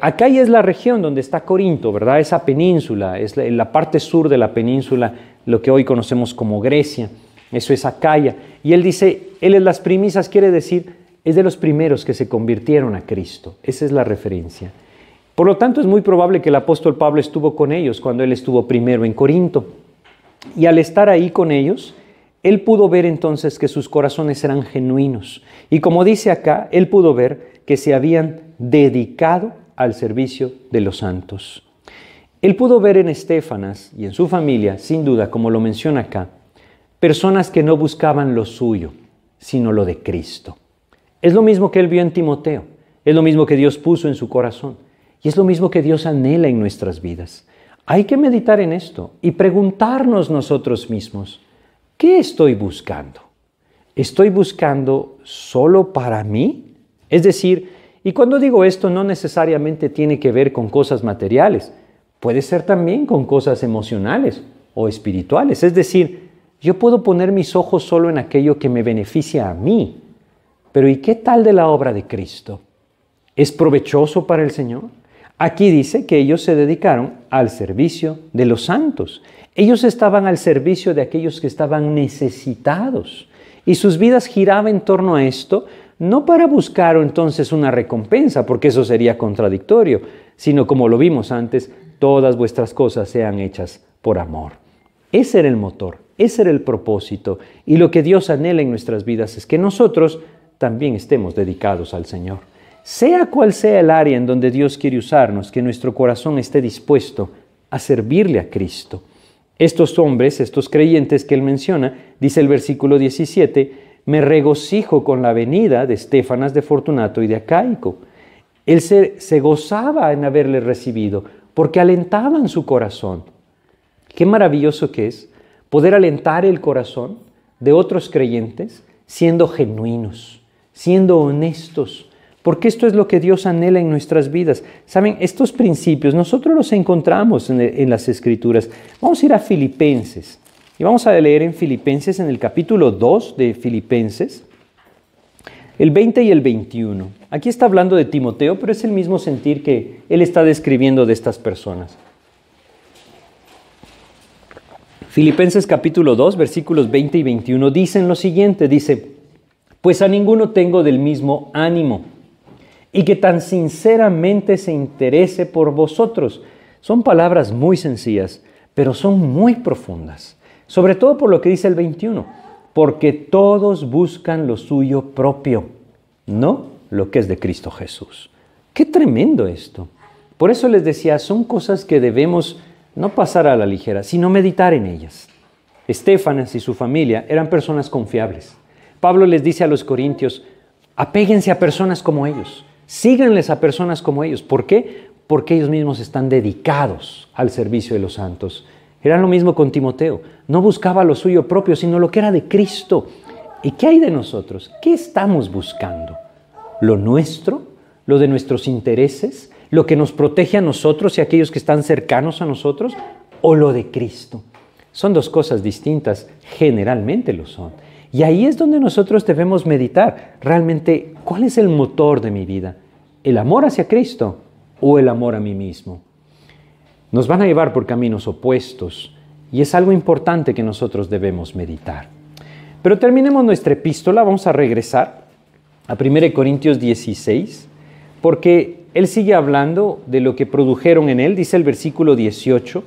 Acaya es la región donde está Corinto, ¿verdad? Esa península, es la parte sur de la península, lo que hoy conocemos como Grecia. Eso es Acaya. Y él dice, él es las primicias, quiere decir, es de los primeros que se convirtieron a Cristo. Esa es la referencia. Por lo tanto, es muy probable que el apóstol Pablo estuvo con ellos cuando él estuvo primero en Corinto. Y al estar ahí con ellos, él pudo ver entonces que sus corazones eran genuinos. Y como dice acá, él pudo ver que se habían dedicado al servicio de los santos. Él pudo ver en Estéfanas y en su familia, sin duda, como lo menciona acá, personas que no buscaban lo suyo, sino lo de Cristo. Es lo mismo que él vio en Timoteo, es lo mismo que Dios puso en su corazón y es lo mismo que Dios anhela en nuestras vidas. Hay que meditar en esto y preguntarnos nosotros mismos, ¿qué estoy buscando? ¿Estoy buscando solo para mí? Es decir, y cuando digo esto no necesariamente tiene que ver con cosas materiales, puede ser también con cosas emocionales o espirituales. Es decir, yo puedo poner mis ojos solo en aquello que me beneficia a mí. Pero ¿y qué tal de la obra de Cristo? ¿Es provechoso para el Señor? Aquí dice que ellos se dedicaron al servicio de los santos. Ellos estaban al servicio de aquellos que estaban necesitados. Y sus vidas giraban en torno a esto, no para buscar entonces una recompensa, porque eso sería contradictorio, sino como lo vimos antes, todas vuestras cosas sean hechas por amor. Ese era el motor, ese era el propósito. Y lo que Dios anhela en nuestras vidas es que nosotros también estemos dedicados al Señor. Sea cual sea el área en donde Dios quiere usarnos, que nuestro corazón esté dispuesto a servirle a Cristo. Estos hombres, estos creyentes que él menciona, dice el versículo 17, me regocijo con la venida de Estéfanas, de Fortunato y de Acaico. Él se gozaba en haberle recibido porque alentaban su corazón. Qué maravilloso que es poder alentar el corazón de otros creyentes siendo genuinos, siendo honestos, porque esto es lo que Dios anhela en nuestras vidas. Saben, estos principios nosotros los encontramos en las Escrituras. Vamos a ir a Filipenses y vamos a leer en Filipenses, en el capítulo 2 de Filipenses, el 20 y el 21. Aquí está hablando de Timoteo, pero es el mismo sentir que él está describiendo de estas personas. Filipenses capítulo 2, versículos 20 y 21 dicen lo siguiente, dice, pues a ninguno tengo del mismo ánimo y que tan sinceramente se interese por vosotros. Son palabras muy sencillas, pero son muy profundas, sobre todo por lo que dice el 21, porque todos buscan lo suyo propio, no lo que es de Cristo Jesús. ¡Qué tremendo esto! Por eso les decía, son cosas que debemos no pasar a la ligera, sino meditar en ellas. Estéfanas y su familia eran personas confiables. Pablo les dice a los corintios, apéguense a personas como ellos, síganles a personas como ellos. ¿Por qué? Porque ellos mismos están dedicados al servicio de los santos. Era lo mismo con Timoteo. No buscaba lo suyo propio, sino lo que era de Cristo. ¿Y qué hay de nosotros? ¿Qué estamos buscando? ¿Lo nuestro? ¿Lo de nuestros intereses? ¿Lo que nos protege a nosotros y a aquellos que están cercanos a nosotros? ¿O lo de Cristo? Son dos cosas distintas, generalmente lo son. Y ahí es donde nosotros debemos meditar. Realmente, ¿cuál es el motor de mi vida? ¿El amor hacia Cristo o el amor a mí mismo? Nos van a llevar por caminos opuestos y es algo importante que nosotros debemos meditar. Pero terminemos nuestra epístola, vamos a regresar a 1 Corintios 16, porque él sigue hablando de lo que produjeron en él, dice el versículo 18,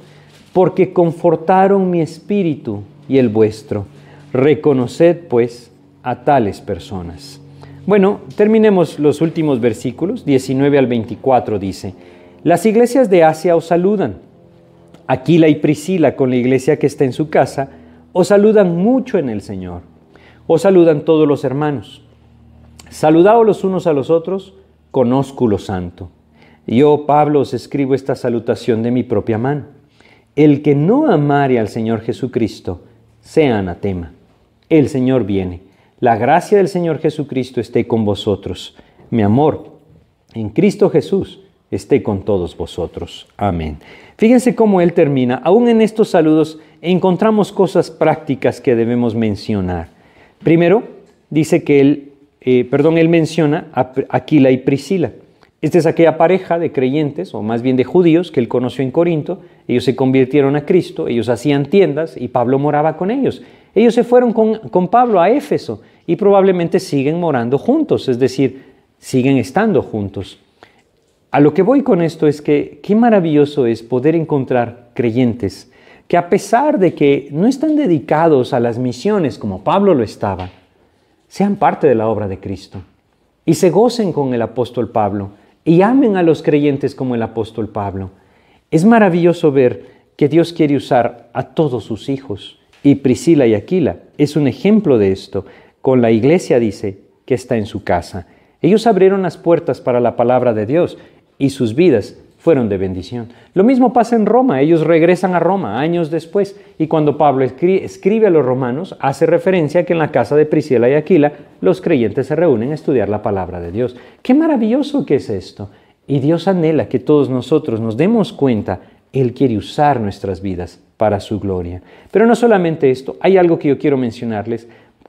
porque confortaron mi espíritu y el vuestro. Reconoced, pues, a tales personas. Bueno, terminemos los últimos versículos, 19 al 24 dice, las iglesias de Asia os saludan. Aquila y Priscila con la iglesia que está en su casa, os saludan mucho en el Señor. Os saludan todos los hermanos. Saludaos los unos a los otros con ósculo santo. Yo, Pablo, os escribo esta salutación de mi propia mano. El que no amare al Señor Jesucristo, sea anatema. El Señor viene. La gracia del Señor Jesucristo esté con vosotros. Mi amor en Cristo Jesús esté con todos vosotros. Amén. Fíjense cómo él termina. Aún en estos saludos encontramos cosas prácticas que debemos mencionar. Primero, dice que él menciona a Aquila y Priscila. Esta es aquella pareja de creyentes, o más bien de judíos, que él conoció en Corinto. Ellos se convirtieron a Cristo, ellos hacían tiendas y Pablo moraba con ellos. Ellos se fueron con Pablo a Éfeso y probablemente siguen morando juntos, es decir, siguen estando juntos. A lo que voy con esto es que qué maravilloso es poder encontrar creyentes que a pesar de que no están dedicados a las misiones como Pablo lo estaba, sean parte de la obra de Cristo y se gocen con el apóstol Pablo y amen a los creyentes como el apóstol Pablo. Es maravilloso ver que Dios quiere usar a todos sus hijos y Priscila y Aquila es un ejemplo de esto. Con la iglesia dice que está en su casa. Ellos abrieron las puertas para la palabra de Dios y sus vidas fueron de bendición. Lo mismo pasa en Roma. Ellos regresan a Roma años después y cuando Pablo escribe a los romanos, hace referencia a que en la casa de Priscila y Aquila los creyentes se reúnen a estudiar la palabra de Dios. ¡Qué maravilloso que es esto! Y Dios anhela que todos nosotros nos demos cuenta, Él quiere usar nuestras vidas para su gloria. Pero no solamente esto, hay algo que yo quiero mencionarles.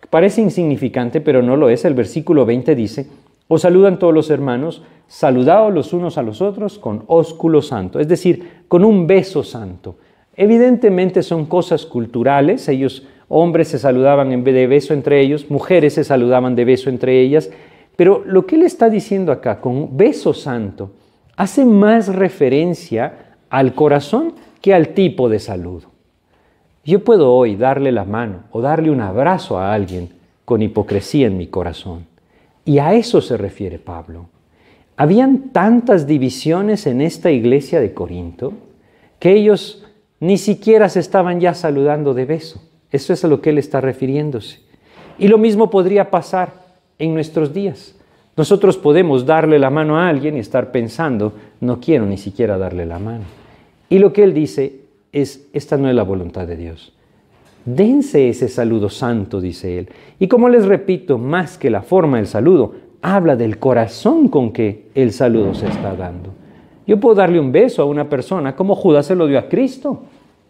Parece insignificante, pero no lo es. El versículo 20 dice, os saludan todos los hermanos, saludaos los unos a los otros con ósculo santo, es decir, con un beso santo. Evidentemente son cosas culturales, ellos, hombres se saludaban en vez de beso entre ellos, mujeres se saludaban de beso entre ellas, pero lo que él está diciendo acá con beso santo hace más referencia al corazón que al tipo de saludo. Yo puedo hoy darle la mano o darle un abrazo a alguien con hipocresía en mi corazón. Y a eso se refiere Pablo. Habían tantas divisiones en esta iglesia de Corinto que ellos ni siquiera se estaban ya saludando de beso. Eso es a lo que él está refiriéndose. Y lo mismo podría pasar en nuestros días. Nosotros podemos darle la mano a alguien y estar pensando, no quiero ni siquiera darle la mano. Y lo que él dice es, esta no es la voluntad de Dios. Dense ese saludo santo, dice él. Y como les repito, más que la forma del saludo, habla del corazón con que el saludo se está dando. Yo puedo darle un beso a una persona como Judas se lo dio a Cristo,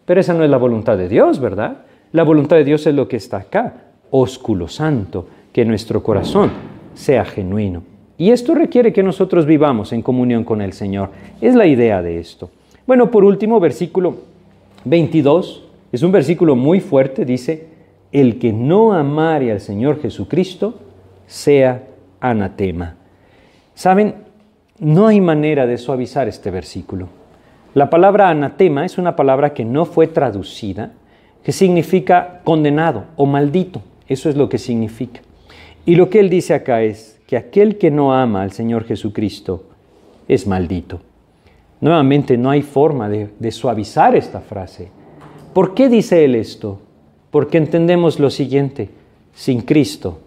pero esa no es la voluntad de Dios, ¿verdad? La voluntad de Dios es lo que está acá, ósculo santo, que nuestro corazón sea genuino. Y esto requiere que nosotros vivamos en comunión con el Señor. Es la idea de esto. Bueno, por último, versículo 22 Es un versículo muy fuerte, dice, el que no amare al Señor Jesucristo sea anatema. ¿Saben? No hay manera de suavizar este versículo. La palabra anatema es una palabra que no fue traducida, que significa condenado o maldito. Eso es lo que significa. Y lo que él dice acá es que aquel que no ama al Señor Jesucristo es maldito. Nuevamente, no hay forma de suavizar esta frase. ¿Por qué dice él esto? Porque entendemos lo siguiente: sin Cristo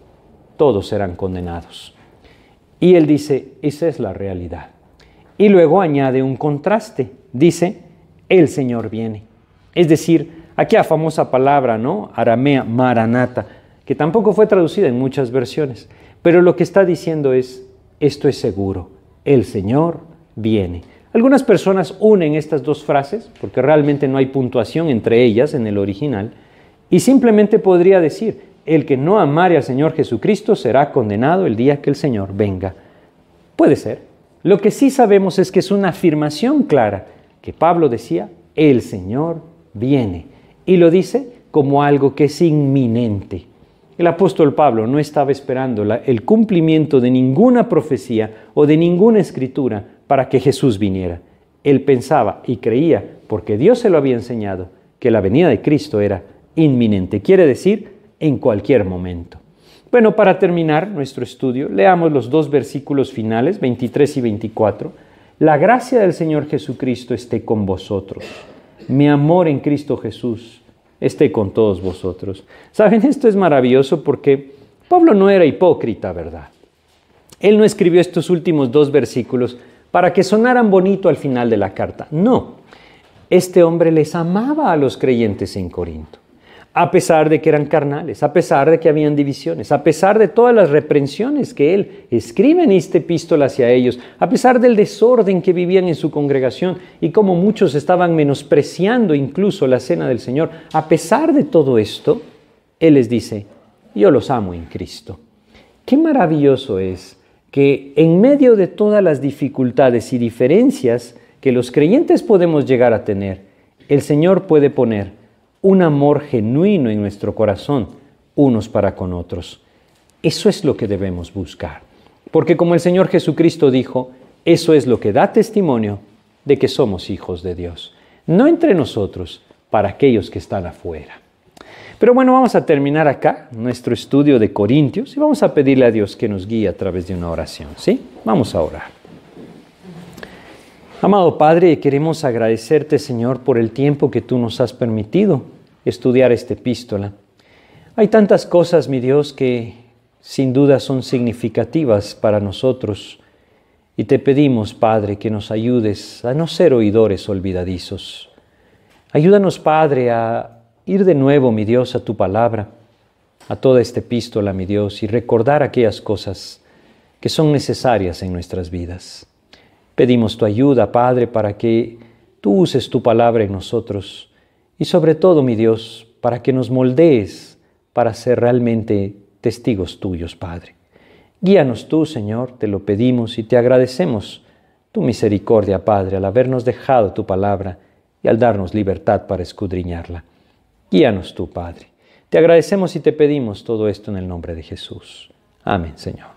todos serán condenados. Y él dice, esa es la realidad. Y luego añade un contraste. Dice, el Señor viene. Es decir, aquella famosa palabra, ¿no? Aramea, maranata, que tampoco fue traducida en muchas versiones. Pero lo que está diciendo es, esto es seguro, el Señor viene. Algunas personas unen estas dos frases, porque realmente no hay puntuación entre ellas en el original, y simplemente podría decir, el que no amare al Señor Jesucristo será condenado el día que el Señor venga. Puede ser. Lo que sí sabemos es que es una afirmación clara, que Pablo decía, el Señor viene. Y lo dice como algo que es inminente. El apóstol Pablo no estaba esperando el cumplimiento de ninguna profecía o de ninguna escritura para que Jesús viniera. Él pensaba y creía, porque Dios se lo había enseñado, que la venida de Cristo era inminente. Quiere decir, en cualquier momento. Bueno, para terminar nuestro estudio, leamos los dos versículos finales, 23 y 24. La gracia del Señor Jesucristo esté con vosotros. Mi amor en Cristo Jesús esté con todos vosotros. ¿Saben? Esto es maravilloso porque Pablo no era hipócrita, ¿verdad? Él no escribió estos últimos dos versículos para que sonaran bonito al final de la carta. No, este hombre les amaba a los creyentes en Corinto. A pesar de que eran carnales, a pesar de que habían divisiones, a pesar de todas las reprensiones que él escribe en esta epístola hacia ellos, a pesar del desorden que vivían en su congregación y cómo muchos estaban menospreciando incluso la cena del Señor, a pesar de todo esto, él les dice, yo los amo en Cristo. Qué maravilloso es que en medio de todas las dificultades y diferencias que los creyentes podemos llegar a tener, el Señor puede poner un amor genuino en nuestro corazón, unos para con otros. Eso es lo que debemos buscar. Porque como el Señor Jesucristo dijo, eso es lo que da testimonio de que somos hijos de Dios. No entre nosotros, para aquellos que están afuera. Pero bueno, vamos a terminar acá nuestro estudio de Corintios y vamos a pedirle a Dios que nos guíe a través de una oración, ¿sí? Vamos a orar. Amado Padre, queremos agradecerte, Señor, por el tiempo que tú nos has permitido estudiar esta epístola. Hay tantas cosas, mi Dios, que sin duda son significativas para nosotros. Y te pedimos, Padre, que nos ayudes a no ser oidores olvidadizos. Ayúdanos, Padre, a ir de nuevo, mi Dios, a tu palabra, a toda esta epístola, mi Dios, y recordar aquellas cosas que son necesarias en nuestras vidas. Pedimos tu ayuda, Padre, para que tú uses tu palabra en nosotros y sobre todo, mi Dios, para que nos moldees para ser realmente testigos tuyos, Padre. Guíanos tú, Señor, te lo pedimos y te agradecemos tu misericordia, Padre, al habernos dejado tu palabra y al darnos libertad para escudriñarla. Guíanos tú, Padre. Te agradecemos y te pedimos todo esto en el nombre de Jesús. Amén, Señor.